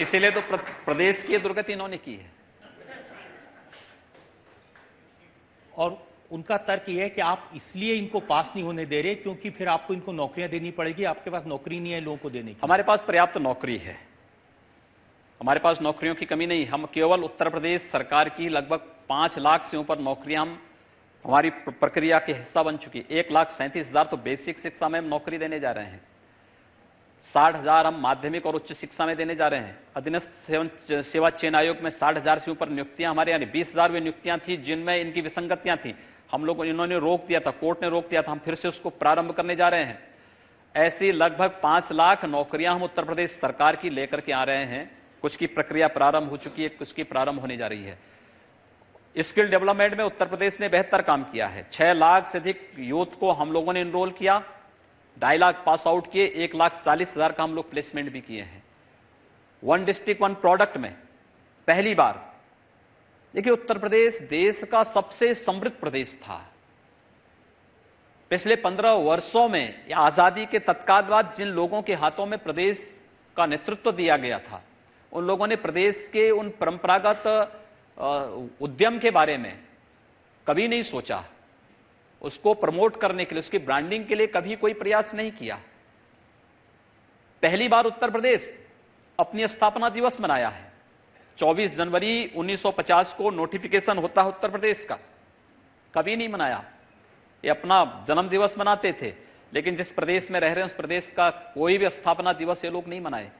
इसीलिए तो प्रदेश की दुर्गति इन्होंने की है।
और उनका तर्क यह है कि आप इसलिए इनको पास नहीं होने दे रहे क्योंकि फिर आपको इनको नौकरियां देनी पड़ेगी। आपके पास नौकरी नहीं है लोगों को देने की।
हमारे पास पर्याप्त नौकरी है, हमारे पास नौकरियों की कमी नहीं। हम केवल उत्तर प्रदेश सरकार की लगभग 5 लाख से ऊपर नौकरियां हम हमारी प्रक्रिया के हिस्सा बन चुकी। 1,37,000 तो बेसिक शिक्षा में हम नौकरी देने जा रहे हैं। 60,000 हम माध्यमिक और उच्च शिक्षा में देने जा रहे हैं। अधीनस्थ सेवा चयन आयोग में 60,000 से ऊपर नियुक्तियां हमारे, यानी 20,000 वे नियुक्तियां थी जिनमें इनकी विसंगतियां थी। हम लोग इन्होंने रोक दिया था, कोर्ट ने रोक दिया था, हम फिर से उसको प्रारंभ करने जा रहे हैं। ऐसी लगभग 5 लाख नौकरियां हम उत्तर प्रदेश सरकार की लेकर के आ रहे हैं। कुछ की प्रक्रिया प्रारंभ हो चुकी है, कुछ की प्रारंभ होने जा रही है। स्किल डेवलपमेंट में उत्तर प्रदेश ने बेहतर काम किया है। 6 लाख से अधिक यूथ को हम लोगों ने इनरोल किया, 2.5 लाख पास आउट किए, 1,40,000 का हम लोग प्लेसमेंट भी किए हैं। 1 डिस्ट्रिक्ट 1 प्रोडक्ट में पहली बार। देखिए, उत्तर प्रदेश देश का सबसे समृद्ध प्रदेश था। पिछले 15 वर्षों में या आजादी के तत्काल बाद जिन लोगों के हाथों में प्रदेश का नेतृत्व दिया गया था, उन लोगों ने प्रदेश के उन परंपरागत उद्यम के बारे में कभी नहीं सोचा। उसको प्रमोट करने के लिए, उसकी ब्रांडिंग के लिए कभी कोई प्रयास नहीं किया। पहली बार उत्तर प्रदेश अपनी स्थापना दिवस मनाया है। 24 जनवरी 1950 को नोटिफिकेशन होता है उत्तर प्रदेश का, कभी नहीं मनाया। ये अपना जन्म दिवस मनाते थे, लेकिन जिस प्रदेश में रह रहे हैं उस प्रदेश का कोई भी स्थापना दिवस ये लोग नहीं मनाए।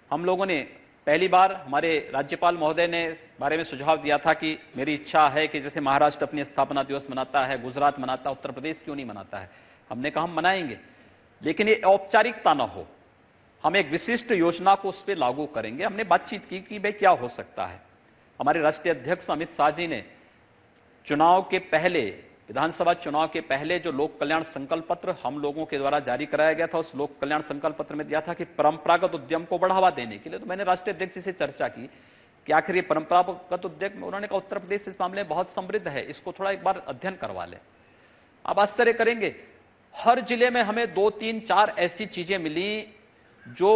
हम लोगों ने पहली बार, हमारे राज्यपाल महोदय ने इस बारे में सुझाव दिया था कि मेरी इच्छा है कि जैसे महाराष्ट्र अपनी स्थापना दिवस मनाता है, गुजरात मनाता है, उत्तर प्रदेश क्यों नहीं मनाता है। हमने कहा हम मनाएंगे, लेकिन ये औपचारिकता ना हो, हम एक विशिष्ट योजना को उस पर लागू करेंगे। हमने बातचीत की कि भाई क्या हो सकता है। हमारे राष्ट्रीय अध्यक्ष अमित शाह जी ने चुनाव के पहले, विधानसभा चुनाव के पहले जो लोक कल्याण संकल्प पत्र हम लोगों के द्वारा जारी कराया गया था, उस लोक कल्याण संकल्प पत्र में दिया था कि परंपरागत उद्यम को बढ़ावा देने के लिए। तो मैंने राष्ट्रीय अध्यक्ष से चर्चा की कि आखिर ये परंपरागत उद्यम, उन्होंने कहा उत्तर प्रदेश इस मामले में बहुत समृद्ध है, इसको थोड़ा एक बार अध्ययन करवा ले। आप आश्चर्य करेंगे, हर जिले में हमें 2, 3, 4 ऐसी चीजें मिली जो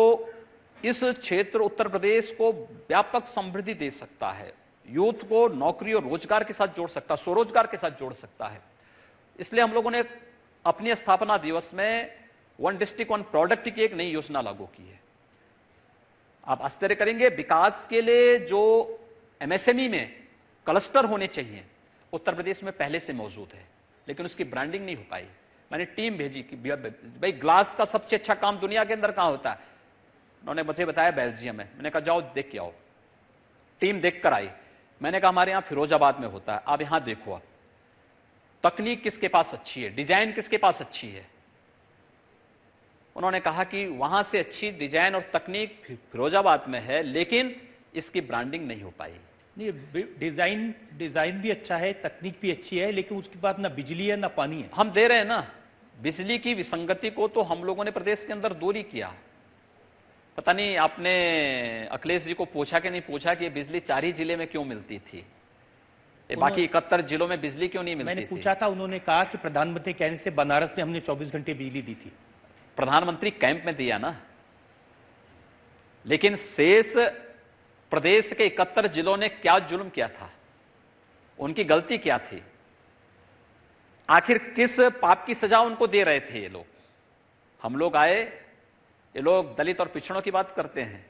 इस क्षेत्र उत्तर प्रदेश को व्यापक समृद्धि दे सकता है, यूथ को नौकरी और रोजगार के साथ जोड़ सकता है, स्वरोजगार के साथ जोड़ सकता है। इसलिए हम लोगों ने अपनी स्थापना दिवस में वन डिस्ट्रिक्ट वन प्रोडक्ट की एक नई योजना लागू की है। आप आश्चर्य करेंगे, विकास के लिए जो एमएसएमई में क्लस्टर होने चाहिए उत्तर प्रदेश में पहले से मौजूद है, लेकिन उसकी ब्रांडिंग नहीं हो पाई। मैंने टीम भेजी कि भाई ग्लास का सबसे अच्छा काम दुनिया के अंदर कहां होता है? उन्होंने मुझे बताया बेल्जियम में। मैंने कहा जाओ देख के आओ। टीम देख कर आई। मैंने कहा हमारे यहां फिरोजाबाद में होता है, आप यहां देखो। आप तकनीक किसके पास अच्छी है, डिजाइन किसके पास अच्छी है? उन्होंने कहा कि वहां से अच्छी डिजाइन और तकनीक फिरोजाबाद में है, लेकिन इसकी ब्रांडिंग नहीं हो पाई।
नहीं, डिजाइन भी अच्छा है, तकनीक भी अच्छी है, लेकिन उसके बाद ना बिजली है ना पानी है।
हम दे रहे हैं ना। बिजली की विसंगति को तो हम लोगों ने प्रदेश के अंदर दूर ही किया। पता नहीं आपने अखिलेश जी को पूछा कि नहीं पूछा कि बिजली 4 ही जिले में क्यों मिलती थी, बाकी 71 जिलों में बिजली क्यों नहीं मिलती?
मैंने पूछा था, उन्होंने कहा कि प्रधानमंत्री कहने से बनारस में हमने 24 घंटे बिजली दी थी।
प्रधानमंत्री कैंप में दिया ना, लेकिन शेष प्रदेश के 71 जिलों ने क्या जुल्म किया था? उनकी गलती क्या थी? आखिर किस पाप की सजा उनको दे रहे थे ये लोग? हम लोग आए, ये लोग दलित और पिछड़ों की बात करते हैं।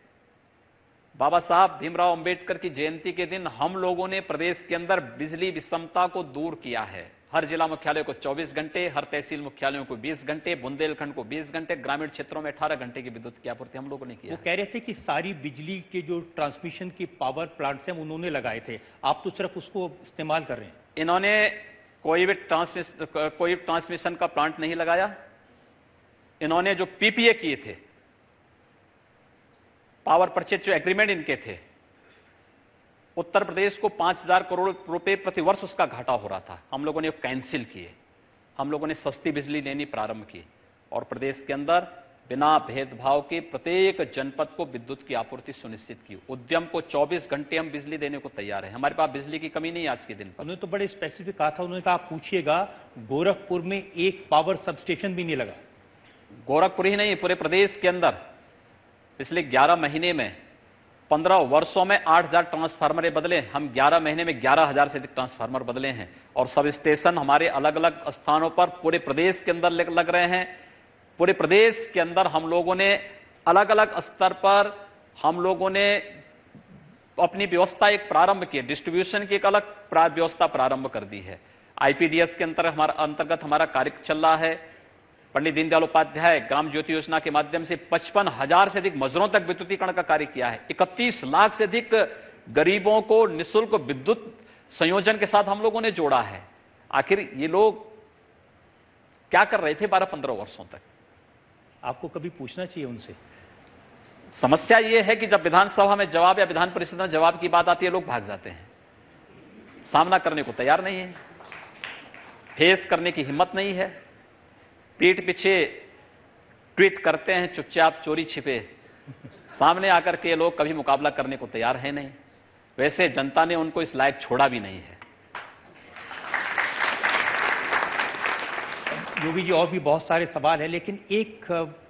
बाबा साहब भीमराव अंबेडकर की जयंती के दिन हम लोगों ने प्रदेश के अंदर बिजली विषमता को दूर किया है। हर जिला मुख्यालय को 24 घंटे, हर तहसील मुख्यालयों को 20 घंटे, बुंदेलखंड को 20 घंटे, ग्रामीण क्षेत्रों में 18 घंटे की विद्युत की आपूर्ति हम लोगों ने किया।
वो कह रहे थे कि सारी बिजली के जो ट्रांसमिशन की पावर प्लांट्स हैं उन्होंने लगाए थे, आप तो सिर्फ उसको इस्तेमाल कर रहे हैं।
इन्होंने कोई ट्रांसमिशन का प्लांट नहीं लगाया। इन्होंने जो पीपीए किए थे, पावर परचेज जो एग्रीमेंट इनके थे, उत्तर प्रदेश को 5,000 करोड़ रुपए प्रति वर्ष उसका घाटा हो रहा था, हम लोगों ने कैंसिल किए। हम लोगों ने सस्ती बिजली लेनी प्रारंभ की और प्रदेश के अंदर बिना भेदभाव के प्रत्येक जनपद को विद्युत की आपूर्ति सुनिश्चित की। उद्यम को 24 घंटे हम बिजली देने को तैयार है। हमारे पास बिजली की कमी नहीं है आज के दिन पर।
उन्होंने तो बड़े स्पेसिफिक कहा था, उन्होंने कहा आप पूछिएगा गोरखपुर में एक पावर सब स्टेशन भी नहीं लगा।
गोरखपुर ही नहीं, पूरे प्रदेश के अंदर पिछले 11 महीने में 15 वर्षों में 8,000 ट्रांसफार्मर बदले। हम 11 महीने में 11,000 से अधिक ट्रांसफार्मर बदले हैं और सब स्टेशन हमारे अलग अलग स्थानों पर पूरे प्रदेश के अंदर लग रहे हैं। पूरे प्रदेश के अंदर हम लोगों ने अलग अलग स्तर पर हम लोगों ने अपनी व्यवस्था एक प्रारंभ की है, डिस्ट्रीब्यूशन की एक अलग व्यवस्था प्रारंभ कर दी है। आईपीडीएस के अंतर्गत हमारा कार्य चल रहा है। पंडित दीनदयाल उपाध्याय ग्राम ज्योति योजना के माध्यम से 55,000 से अधिक मजदूरों तक विद्युतीकरण का कार्य किया है। 31 लाख से अधिक गरीबों को निःशुल्क विद्युत संयोजन के साथ हम लोगों ने जोड़ा है। आखिर ये लोग क्या कर रहे थे 12-15 वर्षों तक?
आपको कभी पूछना चाहिए उनसे।
समस्या यह है कि जब विधानसभा में जवाब या विधान परिषद में जवाब की बात आती है, लोग भाग जाते हैं, सामना करने को तैयार नहीं है, फेस करने की हिम्मत नहीं है, पीठ पीछे ट्वीट करते हैं चुपचाप चोरी छिपे। सामने आकर के लोग कभी मुकाबला करने को तैयार है नहीं। वैसे जनता ने उनको इस लायक छोड़ा भी नहीं है।
योगी जी, और भी बहुत सारे सवाल हैं, लेकिन एक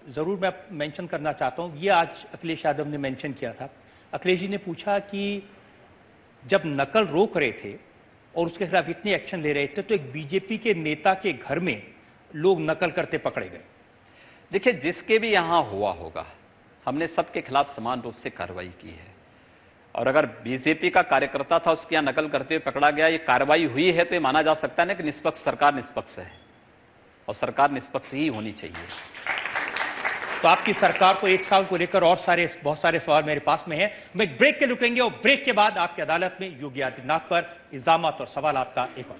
जरूर मैं मेंशन करना चाहता हूं। ये आज अखिलेश यादव ने मेंशन किया था। अखिलेश जी ने पूछा कि जब नकल रोक रहे थे और उसके खिलाफ इतने एक्शन ले रहे थे, तो एक बीजेपी के नेता के घर में लोग नकल करते पकड़े गए।
देखिए, जिसके भी यहां हुआ होगा, हमने सबके खिलाफ समान रूप से कार्रवाई की है। और अगर बीजेपी का कार्यकर्ता था, उसके यहां नकल करते हुए पकड़ा गया, ये कार्रवाई हुई है, तो ये माना जा सकता है ना कि निष्पक्ष सरकार निष्पक्ष है और सरकार निष्पक्ष ही होनी चाहिए।
तो आपकी सरकार को 1 साल को लेकर और बहुत सारे सवाल मेरे पास में हैं। मैं ब्रेक के रुकेंगे और ब्रेक के बाद आपकी अदालत में योगी आदित्यनाथ पर इल्जामात और सवाल आपका एक और।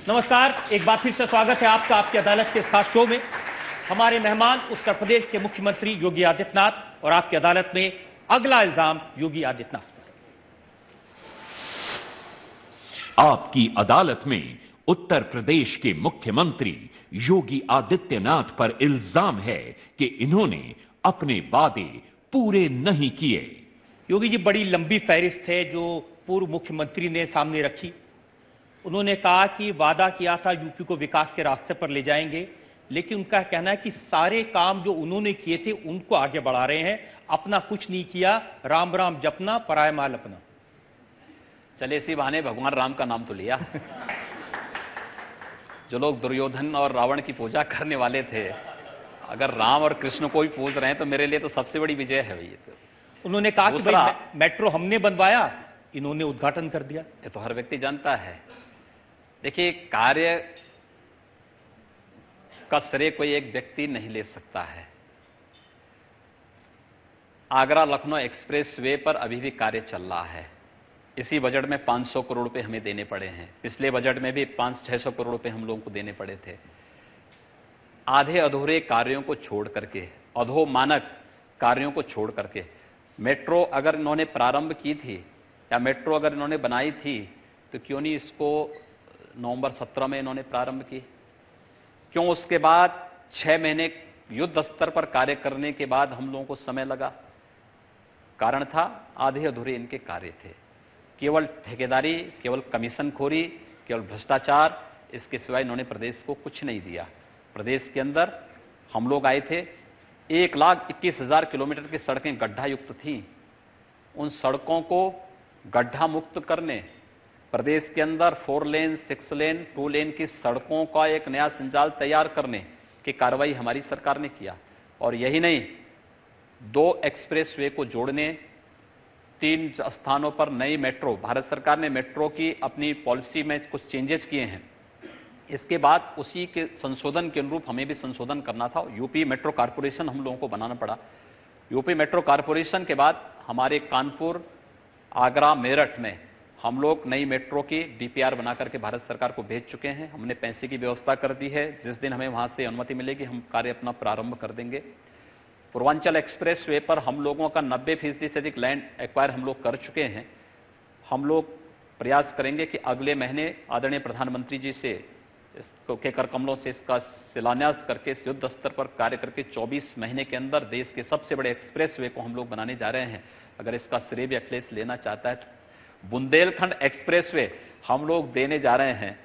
नमस्कार, एक बार फिर से स्वागत है आपका आपकी अदालत के इस खास शो में। हमारे मेहमान उत्तर प्रदेश के मुख्यमंत्री योगी आदित्यनाथ और आपकी अदालत में अगला इल्जाम योगी आदित्यनाथ पर।
आपकी अदालत में उत्तर प्रदेश के मुख्यमंत्री योगी आदित्यनाथ पर इल्जाम है कि इन्होंने अपने वादे पूरे नहीं किए।
योगी जी, बड़ी लंबी फहरिस्त है जो पूर्व मुख्यमंत्री ने सामने रखी। उन्होंने कहा कि वादा किया था यूपी को विकास के रास्ते पर ले जाएंगे, लेकिन उनका कहना है कि सारे काम जो उन्होंने किए थे उनको आगे बढ़ा रहे हैं, अपना कुछ नहीं किया, राम राम जपना पराय माल अपना।
चले इसी बहाने भगवान राम का नाम तो लिया। जो लोग दुर्योधन और रावण की पूजा करने वाले थे, अगर राम और कृष्ण को भी पूज रहे हैं तो मेरे लिए तो सबसे बड़ी विजय है भैया।
उन्होंने कहा कि भाई मेट्रो हमने बनवाया, इन्होंने उद्घाटन कर दिया।
ये तो हर व्यक्ति जानता है। देखिए, कार्य का श्रेय कोई एक व्यक्ति नहीं ले सकता है। आगरा लखनऊ एक्सप्रेस वे पर अभी भी कार्य चल रहा है। इसी बजट में 500 करोड़ रुपए हमें देने पड़े हैं। पिछले बजट में भी 500-600 करोड़ रुपए हम लोगों को देने पड़े थे। आधे अधूरे कार्यों को छोड़ करके, अधोमानक कार्यों को छोड़ करके, मेट्रो अगर इन्होंने प्रारंभ की थी या मेट्रो अगर इन्होंने बनाई थी तो क्यों नहीं इसको नवंबर 17 में इन्होंने प्रारंभ की? क्यों उसके बाद 6 महीने युद्ध स्तर पर कार्य करने के बाद हम लोगों को समय लगा? कारण था आधे अधूरे इनके कार्य थे। केवल ठेकेदारी, केवल कमीशनखोरी, केवल भ्रष्टाचार, इसके सिवाय इन्होंने प्रदेश को कुछ नहीं दिया। प्रदेश के अंदर हम लोग आए थे, 1,21,000 किलोमीटर की सड़कें गड्ढा युक्त थी। उन सड़कों को गड्ढा मुक्त करने, प्रदेश के अंदर 4 लेन, 6 लेन, 2 लेन की सड़कों का एक नया संजाल तैयार करने की कार्रवाई हमारी सरकार ने किया। और यही नहीं, 2 एक्सप्रेस वे को जोड़ने, 3 स्थानों पर नई मेट्रो, भारत सरकार ने मेट्रो की अपनी पॉलिसी में कुछ चेंजेस किए हैं। इसके बाद उसी के संशोधन के अनुरूप हमें भी संशोधन करना था। यूपी मेट्रो कारपोरेशन हम लोगों को बनाना पड़ा। यूपी मेट्रो कारपोरेशन के बाद हमारे कानपुर, आगरा, मेरठ में हम लोग नई मेट्रो की डीपीआर बना करके भारत सरकार को भेज चुके हैं। हमने पैसे की व्यवस्था कर दी है। जिस दिन हमें वहां से अनुमति मिलेगी हम कार्य अपना प्रारंभ कर देंगे। पूर्वांचल एक्सप्रेस वे पर हम लोगों का 90% से अधिक लैंड एक्वायर हम लोग कर चुके हैं। हम लोग प्रयास करेंगे कि अगले महीने आदरणीय प्रधानमंत्री जी से इसको के कर कमलों से इसका शिलान्यास करके, इस युद्ध स्तर पर कार्य करके 24 महीने के अंदर देश के सबसे बड़े एक्सप्रेस वे को हम लोग बनाने जा रहे हैं। अगर इसका श्रेय भी अखिलेश लेना चाहता है तो बुंदेलखंड एक्सप्रेस वे हम लोग देने जा रहे हैं।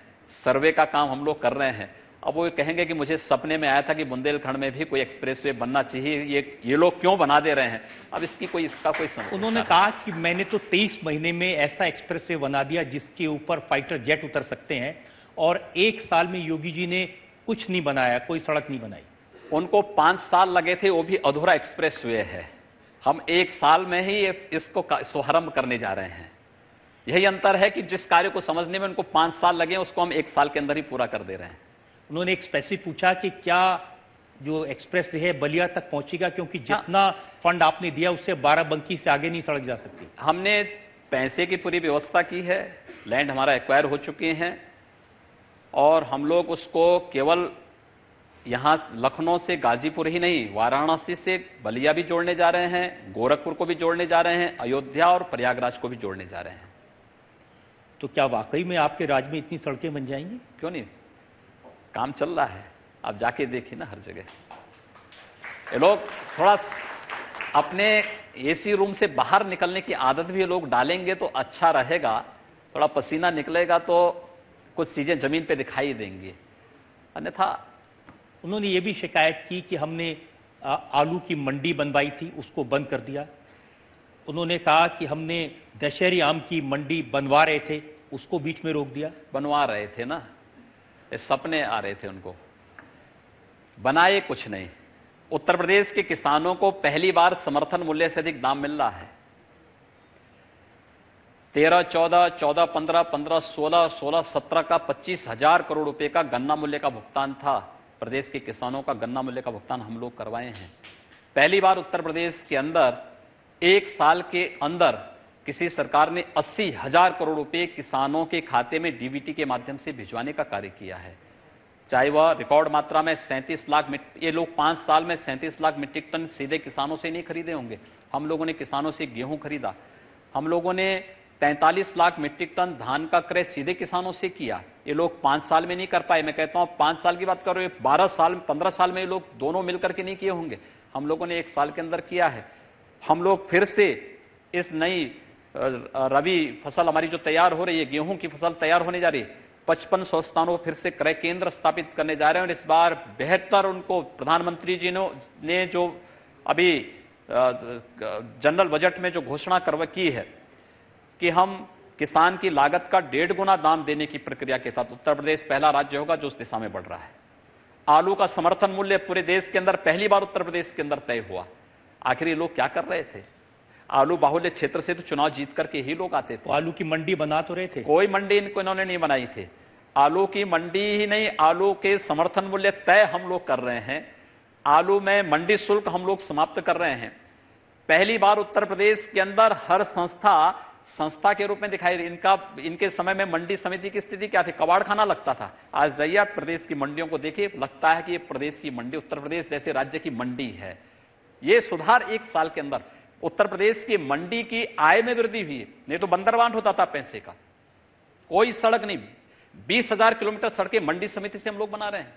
सर्वे का काम हम लोग कर रहे हैं। अब वो कहेंगे कि मुझे सपने में आया था कि बुंदेलखंड में भी कोई एक्सप्रेसवे बनना चाहिए, ये लोग क्यों बना दे रहे हैं? अब इसका कोई समझ।
उन्होंने कहा कि मैंने तो 23 महीने में ऐसा एक्सप्रेसवे बना दिया जिसके ऊपर फाइटर जेट उतर सकते हैं, और 1 साल में योगी जी ने कुछ नहीं बनाया, कोई सड़क नहीं बनाई।
उनको 5 साल लगे थे, वो भी अधूरा एक्सप्रेसवे है। हम 1 साल में ही इसको शुभारंभ करने जा रहे हैं। यही अंतर है कि जिस कार्य को समझने में उनको 5 साल लगे, उसको हम 1 साल के अंदर ही पूरा कर दे रहे हैं।
उन्होंने एक स्पेसिफिक पूछा कि क्या जो एक्सप्रेस वे है बलिया तक पहुंचेगा, क्योंकि जितना फंड आपने दिया उससे 12बंकी से आगे नहीं सड़क जा सकती।
हमने पैसे की पूरी व्यवस्था की है, लैंड हमारा एक्वायर हो चुके हैं, और हम लोग उसको केवल यहां लखनऊ से गाजीपुर ही नहीं, वाराणसी से बलिया भी जोड़ने जा रहे हैं, गोरखपुर को भी जोड़ने जा रहे हैं, अयोध्या और प्रयागराज को भी जोड़ने जा रहे हैं।
तो क्या वाकई में आपके राज्य में इतनी सड़कें बन जाएंगी?
क्यों नहीं, काम चल रहा है। आप जाके देखिए ना, हर जगह ये लोग थोड़ा अपने एसी रूम से बाहर निकलने की आदत भी ये लोग डालेंगे तो अच्छा रहेगा। थोड़ा पसीना निकलेगा तो कुछ चीजें जमीन पे दिखाई देंगी, अन्यथा।
उन्होंने ये भी शिकायत की कि हमने आलू की मंडी बनवाई थी, उसको बंद कर दिया। उन्होंने कहा कि हमने दशहरी आम की मंडी बनवा रहे थे, उसको बीच में रोक दिया।
बनवा रहे थे ना, ये सपने आ रहे थे उनको, बनाए कुछ नहीं। उत्तर प्रदेश के किसानों को पहली बार समर्थन मूल्य से अधिक दाम मिल रहा है। 13, 14, 14, 15, 15, 16, 16, 17 का 25,000 करोड़ रुपए का गन्ना मूल्य का भुगतान था। प्रदेश के किसानों का गन्ना मूल्य का भुगतान हम लोग करवाए हैं। पहली बार उत्तर प्रदेश के अंदर 1 साल के अंदर किसी सरकार ने 80,000 करोड़ रुपए किसानों के खाते में डीबीटी के माध्यम से भिजवाने का कार्य किया है। चाहे वह रिकॉर्ड मात्रा में 37 लाख, ये लोग 5 साल में 37 लाख मीट्रिक टन सीधे किसानों से नहीं खरीदे होंगे। हम लोगों ने किसानों से गेहूं खरीदा, हम लोगों ने 43 लाख मीट्रिक टन धान का क्रय सीधे किसानों से किया। ये लोग 5 साल में नहीं कर पाए। मैं कहता हूं 5 साल की बात कर रहे हो, 12 साल, 15 साल में ये लोग दोनों मिलकर के नहीं किए होंगे। हम लोगों ने 1 साल के अंदर किया है। हम लोग फिर से इस नई रबी फसल हमारी जो तैयार हो रही है, गेहूं की फसल तैयार होने जा रही है, 5500 स्थानों पर फिर से क्रय केंद्र स्थापित करने जा रहे हैं और इस बार बेहतर उनको प्रधानमंत्री जी ने जो अभी जनरल बजट में जो घोषणा की है कि हम किसान की लागत का 1.5 गुना दाम देने की प्रक्रिया के साथ उत्तर प्रदेश पहला राज्य होगा जो उस दिशा में बढ़ रहा है। आलू का समर्थन मूल्य पूरे देश के अंदर पहली बार उत्तर प्रदेश के अंदर तय हुआ। आखिर ये लोग क्या कर रहे थे? आलू बाहुल्य क्षेत्र से तो चुनाव जीत करके ही लोग आते थे।
आलू की मंडी बना तो रहे थे,
कोई मंडी इन्होंने नहीं बनाई थी। आलू की मंडी ही नहीं, आलू के समर्थन मूल्य तय हम लोग कर रहे हैं। आलू में मंडी शुल्क हम लोग समाप्त कर रहे हैं। पहली बार उत्तर प्रदेश के अंदर हर संस्था के रूप में दिखाई। इनके समय में मंडी समिति की स्थिति क्या थी? कबाड़ खाना लगता था। आज जाइए प्रदेश की मंडियों को देखिए, लगता है कि ये प्रदेश की मंडी, उत्तर प्रदेश जैसे राज्य की मंडी है। ये सुधार 1 साल के अंदर उत्तर प्रदेश की मंडी की आय में वृद्धि हुई है। नहीं तो बंदरबांट होता था पैसे का, कोई सड़क नहीं। 20,000 किलोमीटर सड़कें मंडी समिति से हम लोग बना रहे हैं।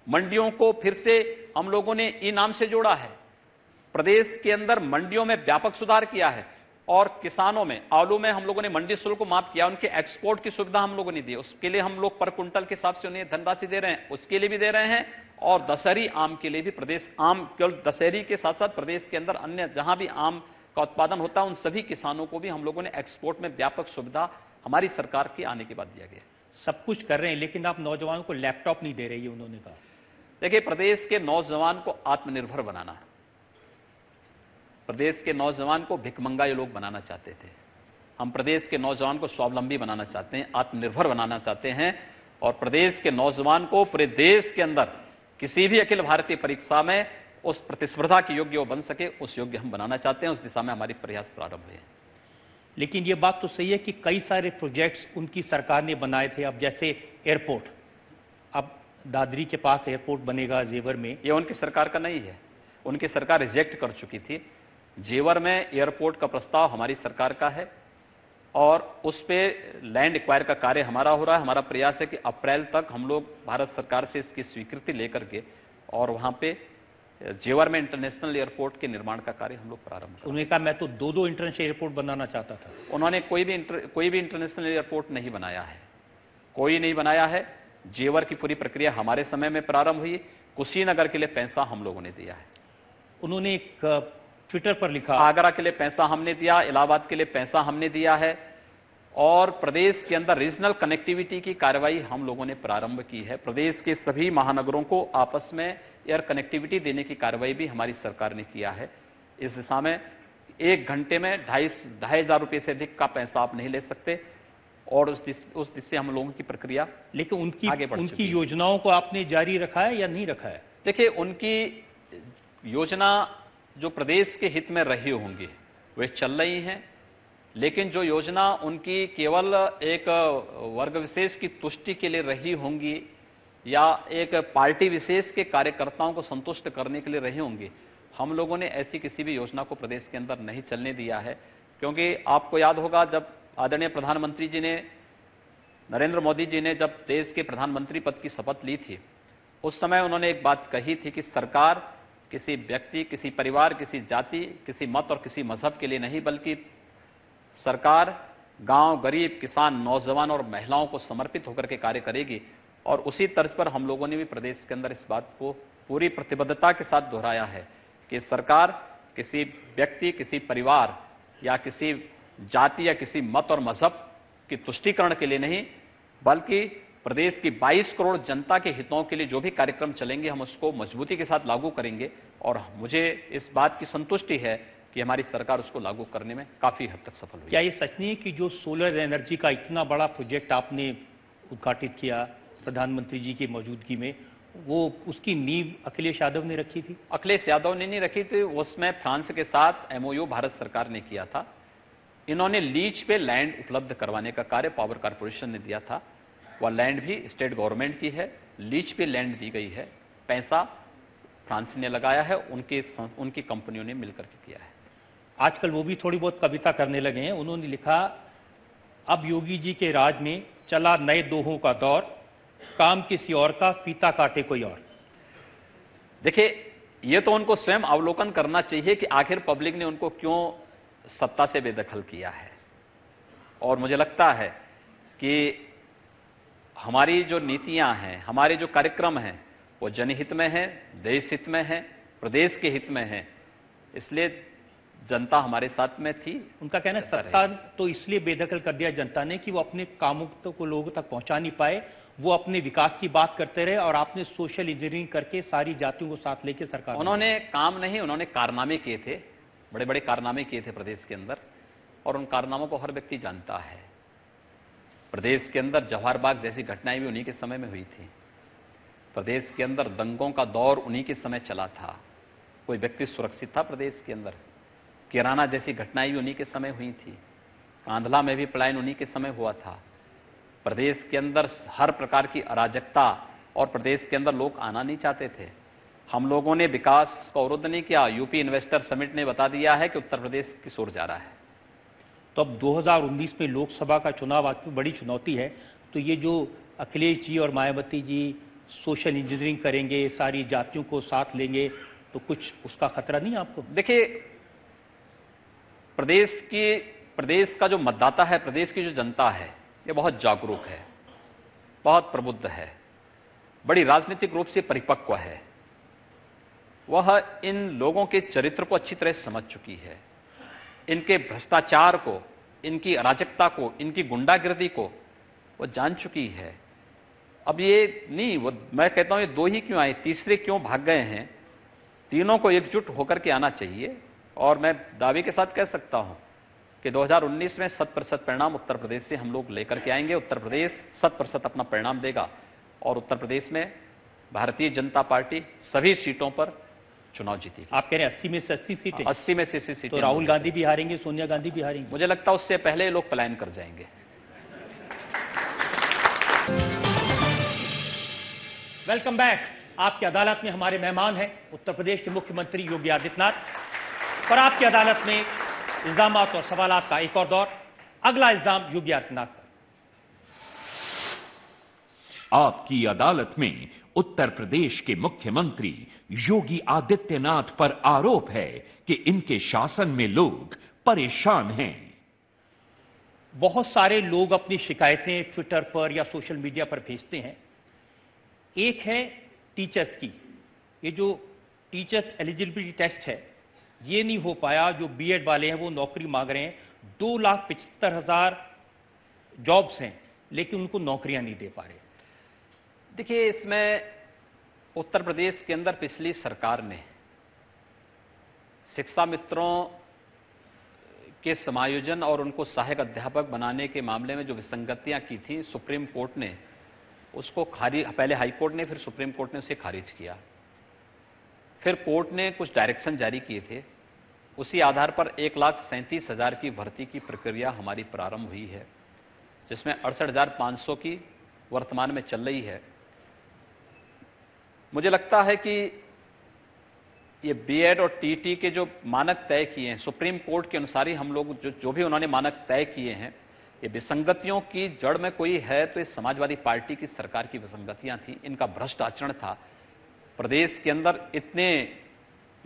मंडियों को फिर से हम लोगों ने ई नाम से जोड़ा है। प्रदेश के अंदर मंडियों में व्यापक सुधार किया है और किसानों में, आलू में हम लोगों ने मंडी शुल्क को माफ किया, उनके एक्सपोर्ट की सुविधा हम लोगों ने दी। उसके लिए हम लोग पर कुंटल के हिसाब से उन्हें धनराशि दे रहे हैं, उसके लिए भी दे रहे हैं। और दशहरी आम के लिए भी प्रदेश आम, केवल दशहरी के साथ साथ प्रदेश के अंदर अन्य जहां भी आम का उत्पादन होता है उन सभी किसानों को भी हम लोगों ने एक्सपोर्ट में व्यापक सुविधा हमारी सरकार के आने के बाद दिया गया।
सब कुछ कर रहे हैं, लेकिन आप नौजवानों को लैपटॉप नहीं दे रही है, उन्होंने कहा।
देखिए, प्रदेश के नौजवान को आत्मनिर्भर बनाना है। प्रदेश के नौजवान को भिखमंगा ये लोग बनाना चाहते थे। हम प्रदेश के नौजवान को स्वावलंबी बनाना चाहते हैं, आत्मनिर्भर बनाना चाहते हैं और प्रदेश के नौजवान को पूरे देश के अंदर किसी भी अखिल भारतीय परीक्षा में उस प्रतिस्पर्धा के योग्य वो बन सके, उस योग्य हम बनाना चाहते हैं। उस दिशा में हमारी प्रयास प्रारंभ हुए हैं।
लेकिन ये बात तो सही है कि कई सारे प्रोजेक्ट्स उनकी सरकार ने बनाए थे। अब जैसे एयरपोर्ट, अब दादरी के पास एयरपोर्ट बनेगा जेवर में।
ये उनकी सरकार का नहीं है, उनकी सरकार रिजेक्ट कर चुकी थी। जेवर में एयरपोर्ट का प्रस्ताव हमारी सरकार का है और उस पे लैंड एक्वायर का कार्य हमारा हो रहा है। हमारा प्रयास है कि अप्रैल तक हम लोग भारत सरकार से इसकी स्वीकृति लेकर के और वहां पे जेवर में इंटरनेशनल एयरपोर्ट के निर्माण का कार्य हम लोग प्रारंभ करें।
उन्होंने कहा मैं तो 2 इंटरनेशनल एयरपोर्ट बनाना चाहता था।
उन्होंने कोई भी इंटरनेशनल एयरपोर्ट नहीं बनाया है, कोई नहीं बनाया है। जेवर की पूरी प्रक्रिया हमारे समय में प्रारंभ हुई। कुशीनगर के लिए पैसा हम लोगों ने दिया है।
उन्होंने एक ट्विटर पर लिखा,
आगरा के लिए पैसा हमने दिया, इलाहाबाद के लिए पैसा हमने दिया है और प्रदेश के अंदर रीजनल कनेक्टिविटी की कार्रवाई हम लोगों ने प्रारंभ की है। प्रदेश के सभी महानगरों को आपस में एयर कनेक्टिविटी देने की कार्रवाई भी हमारी सरकार ने किया है। इस दिशा में 1 घंटे में 2,500 रुपए से अधिक का पैसा आप नहीं ले सकते और उस दिशा से हम लोगों की प्रक्रिया।
लेकिन उनकी योजनाओं को आपने जारी रखा है या नहीं रखा है?
देखिए, उनकी योजना जो प्रदेश के हित में रही होंगी वे चल रही हैं, लेकिन जो योजना उनकी केवल एक वर्ग विशेष की तुष्टि के लिए रही होंगी या एक पार्टी विशेष के कार्यकर्ताओं को संतुष्ट करने के लिए रही होंगी, हम लोगों ने ऐसी किसी भी योजना को प्रदेश के अंदर नहीं चलने दिया है। क्योंकि आपको याद होगा, जब आदरणीय प्रधानमंत्री जी ने, नरेंद्र मोदी जी ने जब देश के प्रधानमंत्री पद की शपथ ली थी, उस समय उन्होंने एक बात कही थी कि सरकार किसी व्यक्ति, किसी परिवार, किसी जाति, किसी मत और किसी मजहब के लिए नहीं, बल्कि सरकार गांव, गरीब, किसान, नौजवान और महिलाओं को समर्पित होकर के कार्य करेगी। और उसी तर्ज पर हम लोगों ने भी प्रदेश के अंदर इस बात को पूरी प्रतिबद्धता के साथ दोहराया है कि सरकार किसी व्यक्ति, किसी परिवार या किसी जाति या किसी मत और मजहब की तुष्टीकरण के लिए नहीं, बल्कि प्रदेश की 22 करोड़ जनता के हितों के लिए जो भी कार्यक्रम चलेंगे हम उसको मजबूती के साथ लागू करेंगे। और मुझे इस बात की संतुष्टि है कि हमारी सरकार उसको लागू करने में काफी हद तक सफल हुई।
क्या ये सच नहीं है कि जो सोलर एनर्जी का इतना बड़ा प्रोजेक्ट आपने उद्घाटित किया प्रधानमंत्री जी की मौजूदगी में, वो उसकी नींव अखिलेश यादव ने रखी थी?
अखिलेश यादव ने नहीं रखी थी, उसमें फ्रांस के साथ एमओयू भारत सरकार ने किया था। इन्होंने लीज पे लैंड उपलब्ध करवाने का कार्य पावर कॉर्पोरेशन ने दिया था। वह लैंड भी स्टेट गवर्नमेंट की है, लीज पे लैंड दी गई है, पैसा फ्रांस ने लगाया है, उनकी कंपनियों ने मिलकर के किया है।
आजकल वो भी थोड़ी बहुत कविता करने लगे हैं। उन्होंने लिखा, अब योगी जी के राज में चला नए दोहों का दौर, काम किसी और का, फीता काटे कोई और।
देखिए, ये तो उनको स्वयं अवलोकन करना चाहिए कि आखिर पब्लिक ने उनको क्यों सत्ता से बेदखल किया है। और मुझे लगता है कि हमारी जो नीतियां हैं, हमारे जो कार्यक्रम हैं, वो जनहित में है, देश हित में है, प्रदेश के हित में है। इसलिए जनता हमारे साथ में थी।
उनका कहना है सत्ता तो इसलिए बेदखल कर दिया जनता ने कि वो अपने कामों को लोगों तक पहुंचा नहीं पाए, वो अपने विकास की बात करते रहे और आपने सोशल इंजीनियरिंग करके सारी जातियों को साथ लेके सरकार।
उन्होंने काम नहीं, उन्होंने कारनामे किए थे, बड़े बड़े कारनामे किए थे प्रदेश के अंदर, और उन कारनामों को हर व्यक्ति जानता है। प्रदेश के अंदर जवाहर बाग जैसी घटनाएं भी उन्हीं के समय में हुई थी। प्रदेश के अंदर दंगों का दौर उन्हीं के समय चला था। कोई व्यक्ति सुरक्षित था प्रदेश के अंदर? किराना जैसी घटनाएं भी उन्हीं के समय हुई थी। कांधला में भी पलायन उन्हीं के समय हुआ था। प्रदेश के अंदर हर प्रकार की अराजकता, और प्रदेश के अंदर लोग आना नहीं चाहते थे। हम लोगों ने विकास का अवरोध नहीं किया। यूपी इन्वेस्टर समिट ने बता दिया है कि उत्तर प्रदेश किस ओर जा रहा है।
तो अब 2019 में लोकसभा का चुनाव आपकी बड़ी चुनौती है, तो ये जो अखिलेश जी और मायावती जी सोशल इंजीनियरिंग करेंगे, सारी जातियों को साथ लेंगे, तो कुछ उसका खतरा नहीं आपको?
देखिए, प्रदेश का जो मतदाता है, प्रदेश की जो जनता है, ये बहुत जागरूक है, बहुत प्रबुद्ध है, बड़ी राजनीतिक रूप से परिपक्व है। वह इन लोगों के चरित्र को अच्छी तरह समझ चुकी है, इनके भ्रष्टाचार को, इनकी अराजकता को, इनकी गुंडागिर्दी को वो जान चुकी है। अब ये नहीं, वो मैं कहता हूं ये दो ही क्यों आए, तीसरे क्यों भाग गए हैं? तीनों को एकजुट होकर के आना चाहिए। और मैं दावे के साथ कह सकता हूं कि 2019 में 100% परिणाम उत्तर प्रदेश से हम लोग लेकर के आएंगे। उत्तर प्रदेश 100% अपना परिणाम देगा और उत्तर प्रदेश में भारतीय जनता पार्टी सभी सीटों पर चुनाव जीतेगी।
आप कह रहे हैं 80 में से 80 सीटें?
80 में से 80 सीटें।
तो राहुल गांधी भी हारेंगे, सोनिया गांधी भी हारेंगे?
मुझे लगता है उससे पहले लोग पलायन कर जाएंगे।
Welcome back. आपकी अदालत में हमारे मेहमान हैं उत्तर प्रदेश के मुख्यमंत्री योगी आदित्यनाथ, और आपकी अदालत में इल्जाम और सवालात का एक और दौर। अगला इल्जाम योगी आदित्यनाथ पर।
आपकी अदालत में उत्तर प्रदेश के मुख्यमंत्री योगी आदित्यनाथ पर आरोप है कि इनके शासन में लोग परेशान हैं।
बहुत सारे लोग अपनी शिकायतें ट्विटर पर या सोशल मीडिया पर भेजते हैं। एक है टीचर्स की, ये जो टीचर्स एलिजिबिलिटी टेस्ट है ये नहीं हो पाया। जो बीएड वाले हैं वो नौकरी मांग रहे हैं। 2,75,000 जॉब्स हैं लेकिन उनको नौकरियां नहीं दे पा रहे।
देखिए, इसमें उत्तर प्रदेश के अंदर पिछली सरकार ने शिक्षा मित्रों के समायोजन और उनको सहायक अध्यापक बनाने के मामले में जो विसंगतियां की थी, सुप्रीम कोर्ट ने उसको पहले हाई कोर्ट ने, फिर सुप्रीम कोर्ट ने उसे खारिज किया। फिर कोर्ट ने कुछ डायरेक्शन जारी किए थे। उसी आधार पर 1,37,000 की भर्ती की प्रक्रिया हमारी प्रारंभ हुई है, जिसमें 68,500 की वर्तमान में चल रही है। मुझे लगता है कि ये बीएड और टीटी के जो मानक तय किए हैं, सुप्रीम कोर्ट के अनुसार ही हम लोग जो भी उन्होंने मानक तय किए हैं, ये विसंगतियों की जड़ में कोई है तो ये समाजवादी पार्टी की सरकार की विसंगतियां थी, इनका भ्रष्ट आचरण था। प्रदेश के अंदर इतने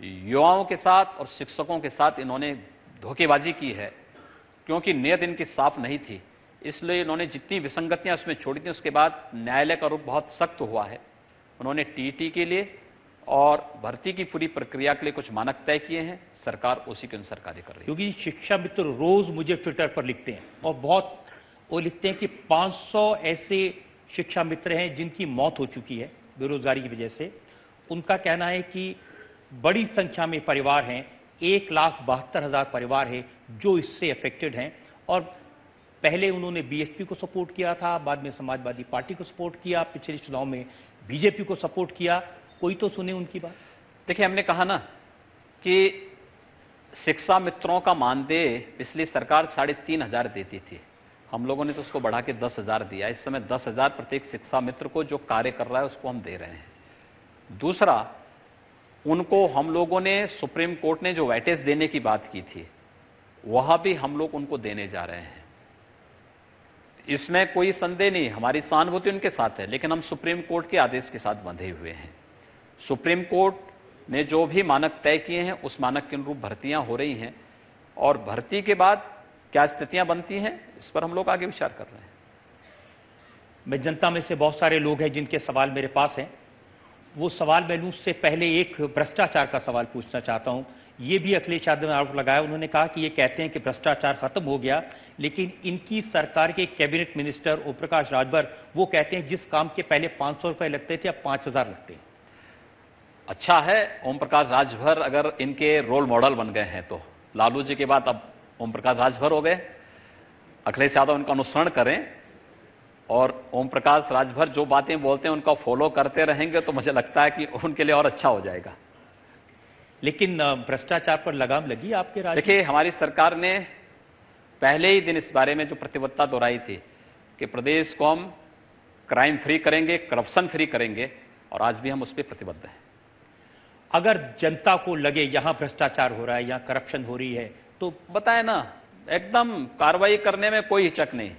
युवाओं के साथ और शिक्षकों के साथ इन्होंने धोखेबाजी की है, क्योंकि नीयत इनकी साफ नहीं थी। इसलिए इन्होंने जितनी विसंगतियां उसमें छोड़ी थी, उसके बाद न्यायालय का रुख बहुत सख्त हुआ है। उन्होंने टीटी के लिए और भर्ती की पूरी प्रक्रिया के लिए कुछ मानक तय किए हैं, सरकार उसी के अनुसार कार्य कर रही है।
क्योंकि शिक्षा मित्र रोज मुझे ट्विटर पर लिखते हैं और वो लिखते हैं कि 500 ऐसे शिक्षा मित्र हैं जिनकी मौत हो चुकी है बेरोजगारी की वजह से। उनका कहना है कि बड़ी संख्या में परिवार हैं, 1,72,000 परिवार है जो इससे अफेक्टेड हैं। और पहले उन्होंने बीएसपी को सपोर्ट किया था, बाद में समाजवादी पार्टी को सपोर्ट किया, पिछले चुनाव में बीजेपी को सपोर्ट किया। कोई तो सुने उनकी बात।
देखिए, हमने कहा ना कि शिक्षा मित्रों का मानदेय पिछली सरकार 3,500 देती थी, हम लोगों ने तो उसको बढ़ा के 10,000 दिया। इस समय 10,000 प्रत्येक शिक्षा मित्र को जो कार्य कर रहा है उसको हम दे रहे हैं। दूसरा, उनको हम लोगों ने, सुप्रीम कोर्ट ने जो वेटेज देने की बात की थी, वह भी हम लोग उनको देने जा रहे हैं। इसमें कोई संदेह नहीं, हमारी सहानुभूति उनके साथ है, लेकिन हम सुप्रीम कोर्ट के आदेश के साथ बंधे हुए हैं। सुप्रीम कोर्ट ने जो भी मानक तय किए हैं उस मानक के अनुरूप भर्तियां हो रही हैं, और भर्ती के बाद क्या स्थितियां बनती हैं इस पर हम लोग आगे विचार कर रहे हैं।
मैं जनता में से बहुत सारे लोग हैं जिनके सवाल मेरे पास हैं। वो सवाल मैं लूं उससे पहले एक भ्रष्टाचार का सवाल पूछना चाहता हूं। ये भी अखिलेश यादव ने आरोप लगाया, उन्होंने कहा कि ये कहते हैं कि भ्रष्टाचार खत्म हो गया, लेकिन इनकी सरकार के कैबिनेट मिनिस्टर ओम प्रकाश राजभर वो कहते हैं जिस काम के पहले 500 रुपए लगते थे अब 5000 लगते हैं।
अच्छा है ओम प्रकाश राजभर अगर इनके रोल मॉडल बन गए हैं तो लालू जी के बाद अब ओम प्रकाश राजभर हो गए। अखिलेश यादव उनका अनुसरण करें और ओम प्रकाश राजभर जो बातें बोलते हैं उनका फॉलो करते रहेंगे तो मुझे लगता है कि उनके लिए और अच्छा हो जाएगा।
लेकिन भ्रष्टाचार पर लगाम लगी आपके राज्य?
देखिए, हमारी सरकार ने पहले ही दिन इस बारे में जो प्रतिबद्धता दोहराई थी कि प्रदेश को हम क्राइम फ्री करेंगे, करप्शन फ्री करेंगे, और आज भी हम उस पर प्रतिबद्ध हैं।
अगर जनता को लगे यहां भ्रष्टाचार हो रहा है, यहां करप्शन हो रही है, तो
बताए ना, एकदम कार्रवाई करने में कोई हिचक नहीं।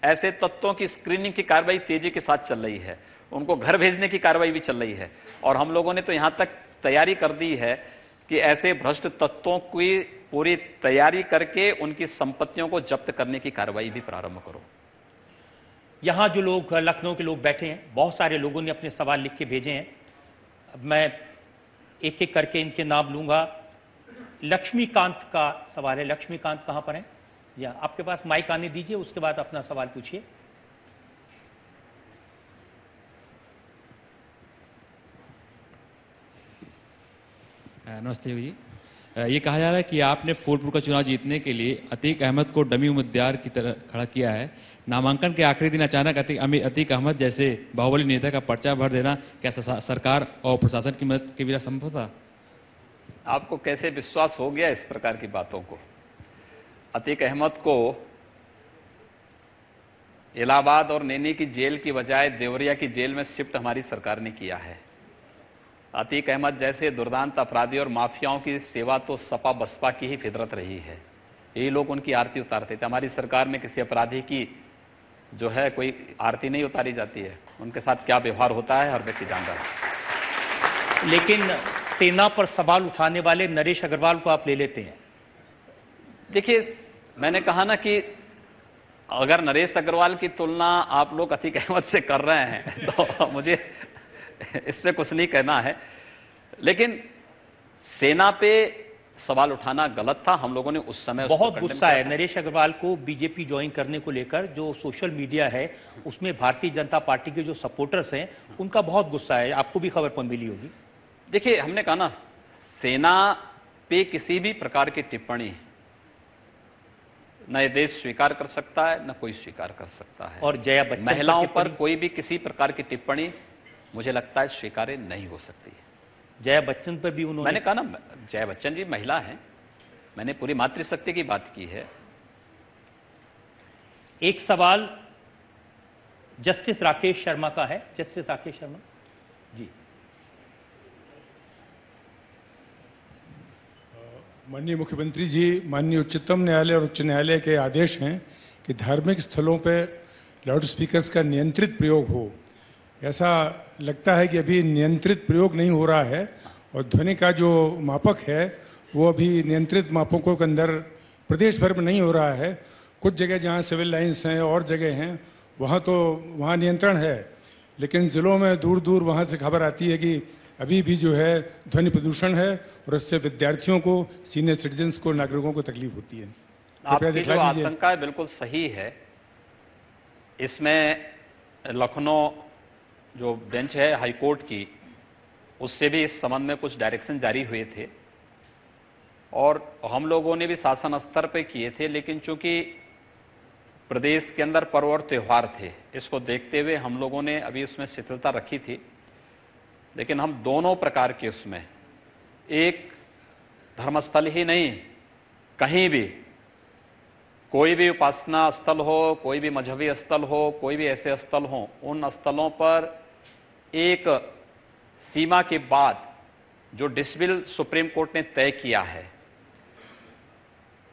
ऐसे तत्वों की स्क्रीनिंग की कार्रवाई तेजी के साथ चल रही है, उनको घर भेजने की कार्रवाई भी चल रही है, और हम लोगों ने तो यहां तक तैयारी कर दी है कि ऐसे भ्रष्ट तत्वों की पूरी तैयारी करके उनकी संपत्तियों को जब्त करने की कार्रवाई भी प्रारंभ करो।
यहां जो लोग लखनऊ के लोग बैठे हैं, बहुत सारे लोगों ने अपने सवाल लिख के भेजे हैं। अब मैं एक एक करके इनके नाम लूंगा। लक्ष्मीकांत का सवाल है। लक्ष्मीकांत कहां पर है? या आपके पास माइक आने दीजिए, उसके बाद अपना सवाल पूछिए।
नमस्ते जी। ये कहा जा रहा है कि आपने फूलपुर का चुनाव जीतने के लिए अतीक अहमद को डमी उम्मीदवार की तरह खड़ा किया है। नामांकन के आखिरी दिन अचानक अतीक अहमद जैसे बाहुबली नेता का पर्चा भर देना क्या सरकार और प्रशासन की मदद के बिना संभव था?
आपको कैसे विश्वास हो गया इस प्रकार की बातों को? अतीक अहमद को इलाहाबाद और नैनी की जेल की बजाय देवरिया की जेल में शिफ्ट हमारी सरकार ने किया है। अतीक अहमद जैसे दुर्दांत अपराधी और माफियाओं की सेवा तो सपा बसपा की ही फितरत रही है। यही लोग उनकी आरती उतारते थे। हमारी सरकार में किसी अपराधी की जो है कोई आरती नहीं उतारी जाती है। उनके साथ क्या व्यवहार होता है हर व्यक्ति जानता है।
लेकिन सेना पर सवाल उठाने वाले नरेश अग्रवाल को आप ले लेते हैं।
देखिए, मैंने कहा ना कि अगर नरेश अग्रवाल की तुलना आप लोग अतीक अहमद से कर रहे हैं तो मुझे इस पे कुछ नहीं कहना है। लेकिन सेना पे सवाल उठाना गलत था। हम लोगों ने उस समय
बहुत गुस्सा है नरेश अग्रवाल को बीजेपी ज्वाइन करने को लेकर। जो सोशल मीडिया है उसमें भारतीय जनता पार्टी के जो सपोर्टर्स हैं उनका बहुत गुस्सा है। आपको भी खबर मिली होगी।
देखिए, हमने कहा ना, सेना पे किसी भी प्रकार की टिप्पणी न ये देश स्वीकार कर सकता है न कोई स्वीकार कर सकता है।
और जया बच्चन
महिलाओं पर कोई भी किसी प्रकार की टिप्पणी मुझे लगता है स्वीकार्य नहीं हो सकती है।
जया बच्चन पर भी उन्होंने,
मैंने कहा ना, जया बच्चन जी महिला हैं। मैंने पूरी मातृशक्ति की बात की है।
एक सवाल जस्टिस राकेश शर्मा का है। जस्टिस राकेश शर्मा जी।
माननीय मुख्यमंत्री जी, माननीय उच्चतम न्यायालय और उच्च न्यायालय के आदेश हैं कि धार्मिक स्थलों पर लाउड स्पीकर्स का नियंत्रित प्रयोग हो। ऐसा लगता है कि अभी नियंत्रित प्रयोग नहीं हो रहा है और ध्वनि का जो मापक है वो अभी नियंत्रित मापकों के अंदर प्रदेश भर में नहीं हो रहा है। कुछ जगह जहां सिविल लाइन्स हैं और जगह हैं वहां नियंत्रण है, लेकिन जिलों में दूर दूर वहां से खबर आती है कि अभी भी जो है ध्वनि प्रदूषण है और इससे विद्यार्थियों को, सीनियर सिटीजन्स को, नागरिकों को तकलीफ होती है।
आपकी जो आशंका है बिल्कुल सही है। इसमें लखनऊ जो बेंच है हाईकोर्ट की, उससे भी इस संबंध में कुछ डायरेक्शन जारी हुए थे और हम लोगों ने भी शासन स्तर पर किए थे। लेकिन चूंकि प्रदेश के अंदर पर्व और त्योहार थे, इसको देखते हुए हम लोगों ने अभी उसमें शिथिलता रखी थी। लेकिन हम दोनों प्रकार के उसमें, एक धर्मस्थल ही नहीं, कहीं भी कोई भी उपासना स्थल हो, कोई भी मजहबी स्थल हो, कोई भी ऐसे स्थल हो, उन स्थलों पर एक सीमा के बाद जो डिसिबल सुप्रीम कोर्ट ने तय किया है,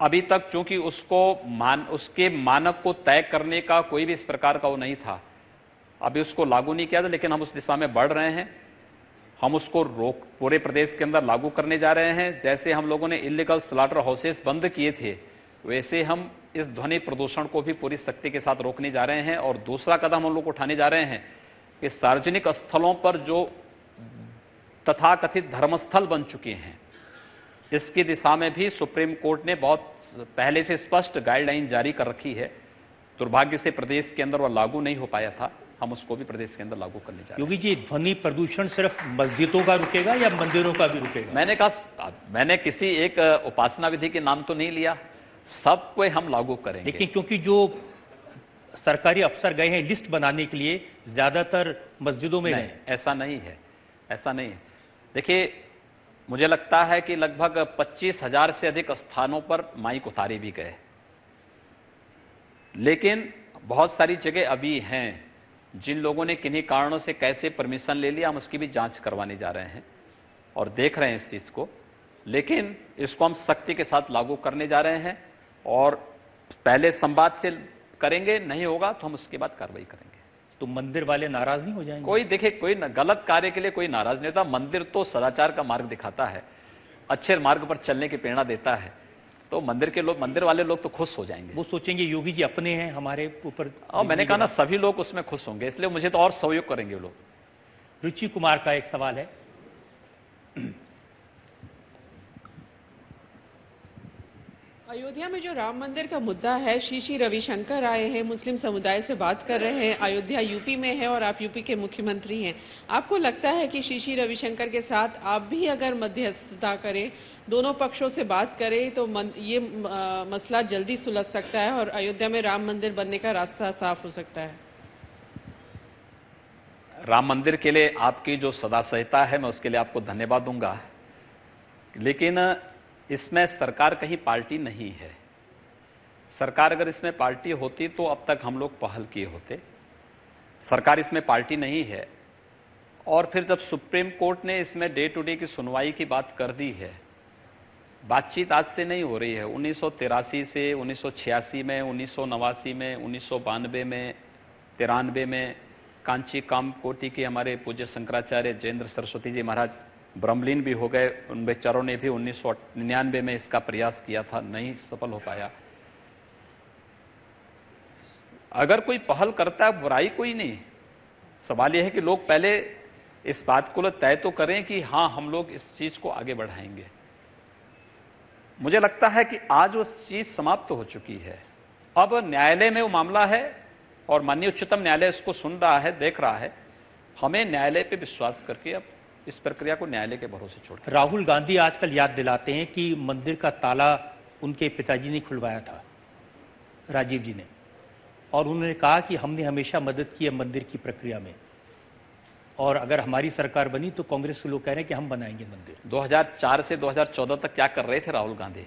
अभी तक चूंकि उसके मानक को तय करने का कोई भी इस प्रकार का वो नहीं था, अभी उसको लागू नहीं किया था। लेकिन हम उस दिशा में बढ़ रहे हैं। हम उसको पूरे प्रदेश के अंदर लागू करने जा रहे हैं। जैसे हम लोगों ने इलीगल स्लॉटर हाउसेस बंद किए थे, वैसे हम इस ध्वनि प्रदूषण को भी पूरी शक्ति के साथ रोकने जा रहे हैं। और दूसरा कदम हम लोग उठाने जा रहे हैं कि सार्वजनिक स्थलों पर जो तथाकथित धर्मस्थल बन चुके हैं, इसकी दिशा में भी सुप्रीम कोर्ट ने बहुत पहले से स्पष्ट गाइडलाइन जारी कर रखी है। दुर्भाग्य से प्रदेश के अंदर वह लागू नहीं हो पाया था, हम उसको भी प्रदेश के अंदर लागू करने जा रहे हैं।
योगी जी, ध्वनि प्रदूषण सिर्फ मस्जिदों का रुकेगा या मंदिरों का भी रुकेगा?
मैंने किसी एक उपासना विधि के नाम तो नहीं लिया, सबको हम लागू करेंगे।
लेकिन क्योंकि जो सरकारी अफसर गए हैं लिस्ट बनाने के लिए, ज्यादातर मस्जिदों में
नहीं, ऐसा नहीं है, ऐसा नहीं है। देखिए, मुझे लगता है कि लगभग 25,000 से अधिक स्थानों पर माइक उतारे भी गए, लेकिन बहुत सारी जगह अभी हैं जिन लोगों ने किन्हीं कारणों से कैसे परमिशन ले लिया, हम उसकी भी जांच करवाने जा रहे हैं और देख रहे हैं इस चीज को। लेकिन इसको हम सख्ती के साथ लागू करने जा रहे हैं और पहले संवाद से करेंगे, नहीं होगा तो हम उसके बाद कार्रवाई करेंगे।
तो मंदिर वाले नाराज नहीं हो जाएंगे?
कोई देखिए, कोई गलत कार्य के लिए कोई नाराज नहीं होता। मंदिर तो सदाचार का मार्ग दिखाता है, अच्छे मार्ग पर चलने की प्रेरणा देता है, तो मंदिर वाले लोग तो खुश हो जाएंगे।
वो सोचेंगे योगी जी अपने हैं, हमारे ऊपर।
और मैंने कहा ना, सभी लोग उसमें खुश होंगे, इसलिए मुझे तो और सहयोग करेंगे वो लोग।
रुचि कुमार का एक सवाल है।
अयोध्या में जो राम मंदिर का मुद्दा है, श्री रविशंकर आए हैं, मुस्लिम समुदाय से बात कर रहे हैं। अयोध्या यूपी में है और आप यूपी के मुख्यमंत्री हैं। आपको लगता है कि श्री रविशंकर के साथ आप भी अगर मध्यस्थता करें, दोनों पक्षों से बात करें, तो ये मसला जल्दी सुलझ सकता है और अयोध्या में राम मंदिर बनने का रास्ता साफ हो सकता है?
राम मंदिर के लिए आपकी जो सदा सहता है, मैं उसके लिए आपको धन्यवाद दूंगा, लेकिन इसमें सरकार कहीं पार्टी नहीं है। सरकार अगर इसमें पार्टी होती तो अब तक हम लोग पहल किए होते। सरकार इसमें पार्टी नहीं है। और फिर जब सुप्रीम कोर्ट ने इसमें डे टू डे की सुनवाई की बात कर दी है, बातचीत आज से नहीं हो रही है। 1983 से 1986 में, 1989 में, 1992 में, 93 में कांची कामकोटि के हमारे पूज्य शंकराचार्य जयेंद्र सरस्वती जी महाराज ब्रह्मलीन भी हो गए। उन बेचारों ने भी 1999 में इसका प्रयास किया था, नहीं सफल हो पाया। अगर कोई पहल करता है, बुराई कोई नहीं। सवाल यह है कि लोग पहले इस बात को तय तो करें कि हां, हम लोग इस चीज को आगे बढ़ाएंगे। मुझे लगता है कि आज वो चीज समाप्त हो चुकी है। अब न्यायालय में वो मामला है और माननीय उच्चतम न्यायालय उसको सुन रहा है, देख रहा है। हमें न्यायालय पे विश्वास करके अब इस प्रक्रिया को न्यायालय के भरोसे छोड़।
राहुल गांधी आजकल याद दिलाते हैं कि मंदिर का ताला उनके पिताजी ने खुलवाया था, राजीव जी ने, और उन्होंने कहा कि हमने हमेशा मदद की है मंदिर की प्रक्रिया में, और अगर हमारी सरकार बनी तो कांग्रेस के लोग कह रहे हैं कि हम बनाएंगे मंदिर।
2004 से 2014 तक क्या कर रहे थे राहुल गांधी?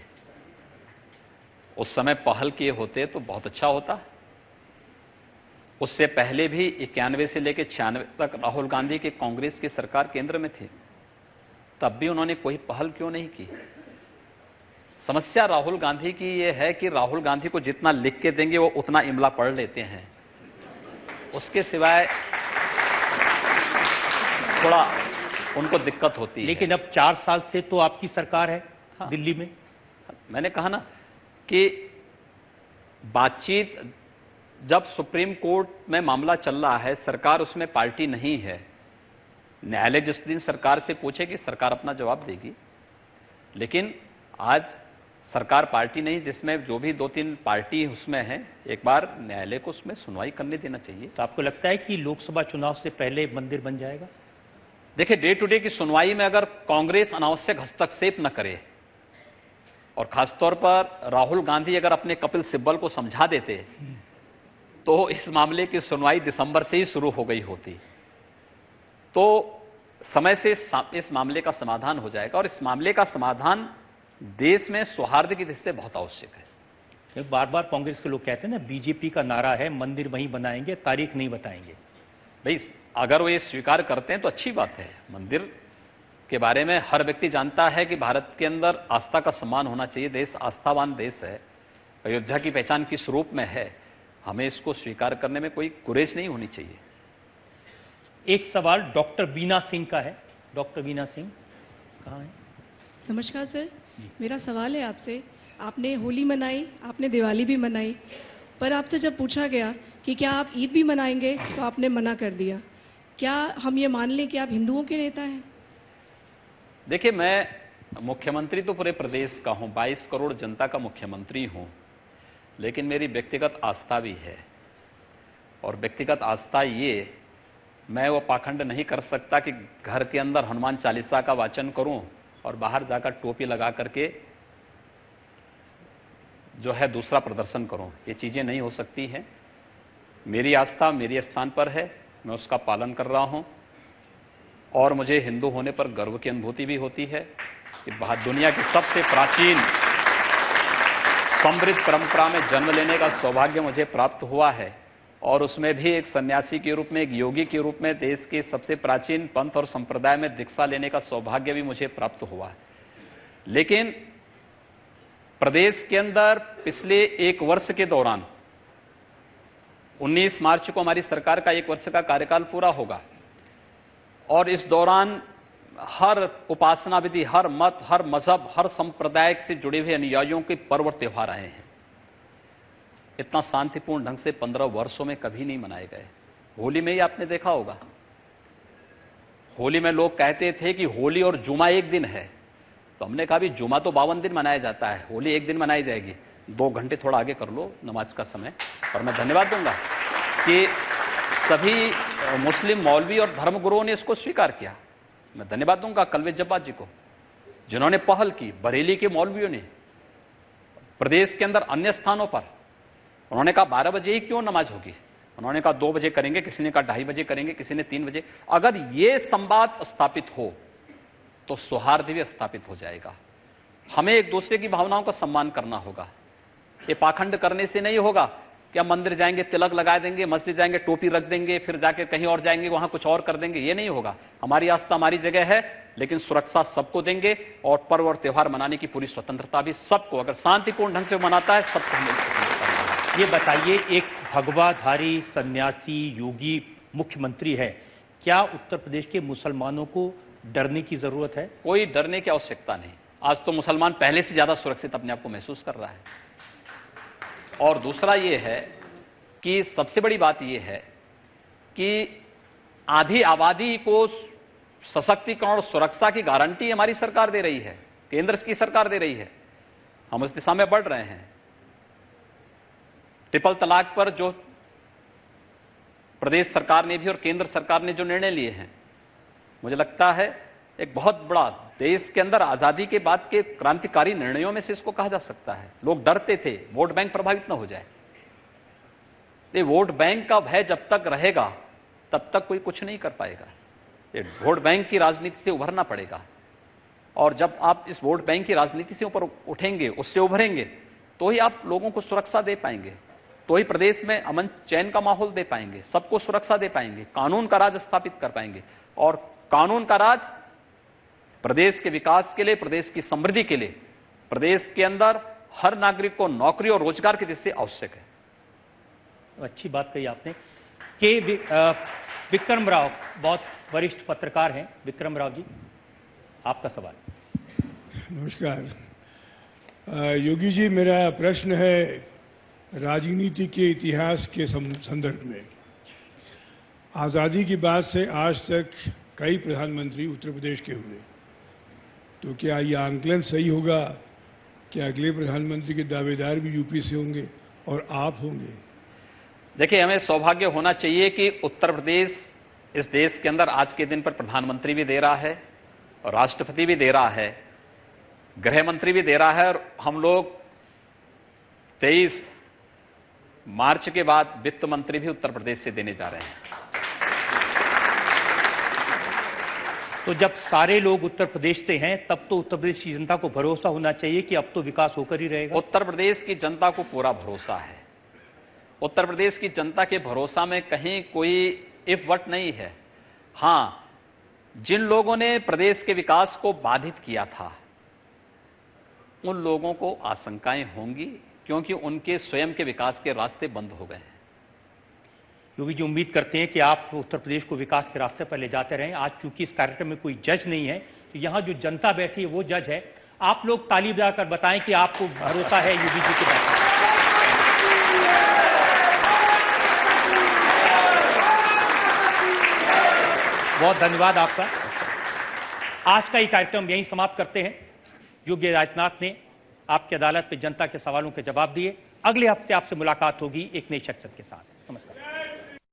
उस समय पहल किए होते तो बहुत अच्छा होता। उससे पहले भी 91 से लेकर 96 तक राहुल गांधी की कांग्रेस की सरकार केंद्र में थी, तब भी उन्होंने कोई पहल क्यों नहीं की? समस्या राहुल गांधी की यह है कि राहुल गांधी को जितना लिख के देंगे वो उतना इमला पढ़ लेते हैं, उसके सिवाय थोड़ा उनको दिक्कत होती है।
लेकिन अब 4 साल से तो आपकी सरकार है। हाँ। दिल्ली में
मैंने कहा ना कि बातचीत, जब सुप्रीम कोर्ट में मामला चल रहा है, सरकार उसमें पार्टी नहीं है। न्यायालय जिस दिन सरकार से पूछेगी, सरकार अपना जवाब देगी। लेकिन आज सरकार पार्टी नहीं, जिसमें जो भी 2-3 पार्टी उसमें है, एक बार न्यायालय को उसमें सुनवाई करने देना चाहिए।
तो आपको लगता है कि लोकसभा चुनाव से पहले मंदिर बन जाएगा?
देखिए, डे टू डे की सुनवाई में अगर कांग्रेस अनावश्यक हस्तक्षेप न करे, और खासतौर पर राहुल गांधी अगर अपने कपिल सिब्बल को समझा देते, तो इस मामले की सुनवाई दिसंबर से ही शुरू हो गई होती। तो समय से इस मामले का समाधान हो जाएगा, और इस मामले का समाधान देश में सौहार्द की दृष्टि से बहुत आवश्यक है।
बार बार कांग्रेस के लोग कहते हैं ना, बीजेपी का नारा है मंदिर वहीं बनाएंगे, तारीख नहीं बताएंगे।
भाई, अगर वो ये स्वीकार करते हैं तो अच्छी बात है। मंदिर के बारे में हर व्यक्ति जानता है कि भारत के अंदर आस्था का सम्मान होना चाहिए। देश आस्थावान देश है। अयोध्या की पहचान किस रूप में है, हमें इसको स्वीकार करने में कोई गुरेज नहीं होनी चाहिए।
एक सवाल डॉक्टर वीना सिंह का है। डॉक्टर वीना सिंह कहाँ है?
नमस्कार सर, मेरा सवाल है आपसे। आपने होली मनाई, आपने दिवाली भी मनाई, पर आपसे जब पूछा गया कि क्या आप ईद भी मनाएंगे तो आपने मना कर दिया। क्या हम ये मान लें कि आप हिंदुओं के नेता हैं?
देखिए, मैं मुख्यमंत्री तो पूरे प्रदेश का हूं, 22 करोड़ जनता का मुख्यमंत्री हूं, लेकिन मेरी व्यक्तिगत आस्था भी है। और व्यक्तिगत आस्था ये, मैं वो पाखंड नहीं कर सकता कि घर के अंदर हनुमान चालीसा का वाचन करूं और बाहर जाकर टोपी लगा करके जो है दूसरा प्रदर्शन करूं। ये चीजें नहीं हो सकती हैं। मेरी आस्था मेरे स्थान पर है, मैं उसका पालन कर रहा हूं और मुझे हिंदू होने पर गर्व की अनुभूति भी होती है कि दुनिया की सबसे प्राचीन समृद्ध परंपरा में जन्म लेने का सौभाग्य मुझे प्राप्त हुआ है और उसमें भी एक सन्यासी के रूप में, एक योगी के रूप में देश के सबसे प्राचीन पंथ और संप्रदाय में दीक्षा लेने का सौभाग्य भी मुझे प्राप्त हुआ है। लेकिन प्रदेश के अंदर पिछले एक वर्ष के दौरान 19 मार्च को हमारी सरकार का 1 वर्ष का कार्यकाल पूरा होगा और इस दौरान हर उपासना विधि, हर मत, हर मजहब, हर संप्रदाय से जुड़े हुए अनुयायियों के पर्व और त्योहार आए हैं। इतना शांतिपूर्ण ढंग से 15 वर्षों में कभी नहीं मनाए गए। होली में ही आपने देखा होगा, होली में लोग कहते थे कि होली और जुमा एक दिन है, तो हमने कहा भी जुमा तो 52 दिन मनाया जाता है, होली एक दिन मनाई जाएगी। 2 घंटे थोड़ा आगे कर लो नमाज का समय। और मैं धन्यवाद दूंगा कि सभी मुस्लिम मौलवी और धर्मगुरुओं ने इसको स्वीकार किया। मैं धन्यवाद दूंगा कलवे जब्बार जी को, जिन्होंने पहल की। बरेली के मौलवियों ने, प्रदेश के अंदर अन्य स्थानों पर उन्होंने कहा 12 बजे ही क्यों नमाज होगी, उन्होंने कहा 2 बजे करेंगे, किसी ने कहा 2:30 बजे करेंगे, किसी ने 3 बजे। अगर ये संवाद स्थापित हो तो सौहार्द भी स्थापित हो जाएगा। हमें एक दूसरे की भावनाओं का सम्मान करना होगा। ये पाखंड करने से नहीं होगा कि हम मंदिर जाएंगे, तिलक लगा देंगे, मस्जिद जाएंगे, टोपी रख देंगे, फिर जाके कहीं और जाएंगे, वहां कुछ और कर देंगे। ये नहीं होगा। हमारी आस्था हमारी जगह है, लेकिन सुरक्षा सबको देंगे और पर्व और त्योहार मनाने की पूरी स्वतंत्रता भी सबको, अगर शांतिपूर्ण ढंग से मनाता है, सबको हमें।
ये बताइए, एक भगवाधारी सन्यासी योगी मुख्यमंत्री है, क्या उत्तर प्रदेश के मुसलमानों को डरने की जरूरत है?
कोई डरने की आवश्यकता नहीं। आज तो मुसलमान पहले से ज्यादा सुरक्षित अपने आप को महसूस कर रहा है। और दूसरा यह है कि सबसे बड़ी बात यह है कि आधी आबादी को सशक्तिकरण और सुरक्षा की गारंटी हमारी सरकार दे रही है, केंद्र की सरकार दे रही है। हम उस दिशा में बढ़ रहे हैं। ट्रिपल तलाक पर जो प्रदेश सरकार ने भी और केंद्र सरकार ने जो निर्णय लिए हैं, मुझे लगता है एक बहुत बड़ा, देश के अंदर आजादी के बाद के क्रांतिकारी निर्णयों में से इसको कहा जा सकता है। लोग डरते थे वोट बैंक प्रभावित न हो जाए। ये वोट बैंक का भय जब तक रहेगा तब तक कोई कुछ नहीं कर पाएगा। ये वोट बैंक की राजनीति से उभरना पड़ेगा और जब आप इस वोट बैंक की राजनीति से ऊपर उठेंगे, उससे उभरेंगे, तो ही आप लोगों को सुरक्षा दे पाएंगे, तो ही प्रदेश में अमन चैन का माहौल दे पाएंगे, सबको सुरक्षा दे पाएंगे, कानून का राज स्थापित कर पाएंगे। और कानून का राज प्रदेश के विकास के लिए, प्रदेश की समृद्धि के लिए, प्रदेश के अंदर हर नागरिक को नौकरी और रोजगार की दृष्टि से आवश्यक है।
अच्छी बात कही आपने। के विक्रम राव बहुत वरिष्ठ पत्रकार हैं। विक्रम राव जी, आपका सवाल।
नमस्कार योगी जी, मेरा प्रश्न है राजनीति के इतिहास के संदर्भ में। आजादी की बाद से आज तक कई प्रधानमंत्री उत्तर प्रदेश के हुए, तो क्या यह आंकलन सही होगा कि अगले प्रधानमंत्री के दावेदार भी यूपी से होंगे और आप होंगे?
देखिए, हमें सौभाग्य होना चाहिए कि उत्तर प्रदेश इस देश के अंदर आज के दिन पर प्रधानमंत्री भी दे रहा है और राष्ट्रपति भी दे रहा है, गृह मंत्री भी दे रहा है और हम लोग 23 मार्च के बाद वित्त मंत्री भी उत्तर प्रदेश से देने जा रहे हैं।
तो जब सारे लोग उत्तर प्रदेश से हैं, तब तो उत्तर प्रदेश की जनता को भरोसा होना चाहिए कि अब तो विकास होकर ही रहेगा।
उत्तर प्रदेश की जनता को पूरा भरोसा है। उत्तर प्रदेश की जनता के भरोसा में कहीं कोई इफ वट नहीं है। हां, जिन लोगों ने प्रदेश के विकास को बाधित किया था, उन लोगों को आशंकाएं होंगी, क्योंकि उनके स्वयं के विकास के रास्ते बंद हो गए हैं।
योगी जी, उम्मीद करते हैं कि आप उत्तर प्रदेश को विकास के रास्ते पर ले जाते रहें। आज चूंकि इस कार्यक्रम में कोई जज नहीं है, तो यहां जो जनता बैठी है वो जज है। आप लोग ताली बजाकर बताएं कि आपको भरोसा है योगी जी की बात पर। बहुत धन्यवाद आपका। आज का ये कार्यक्रम यहीं समाप्त करते हैं। योगी आदित्यनाथ ने आपकी अदालत में जनता के सवालों के जवाब दिए। अगले हफ्ते आपसे मुलाकात होगी एक नई शख्सियत के साथ। नमस्कार।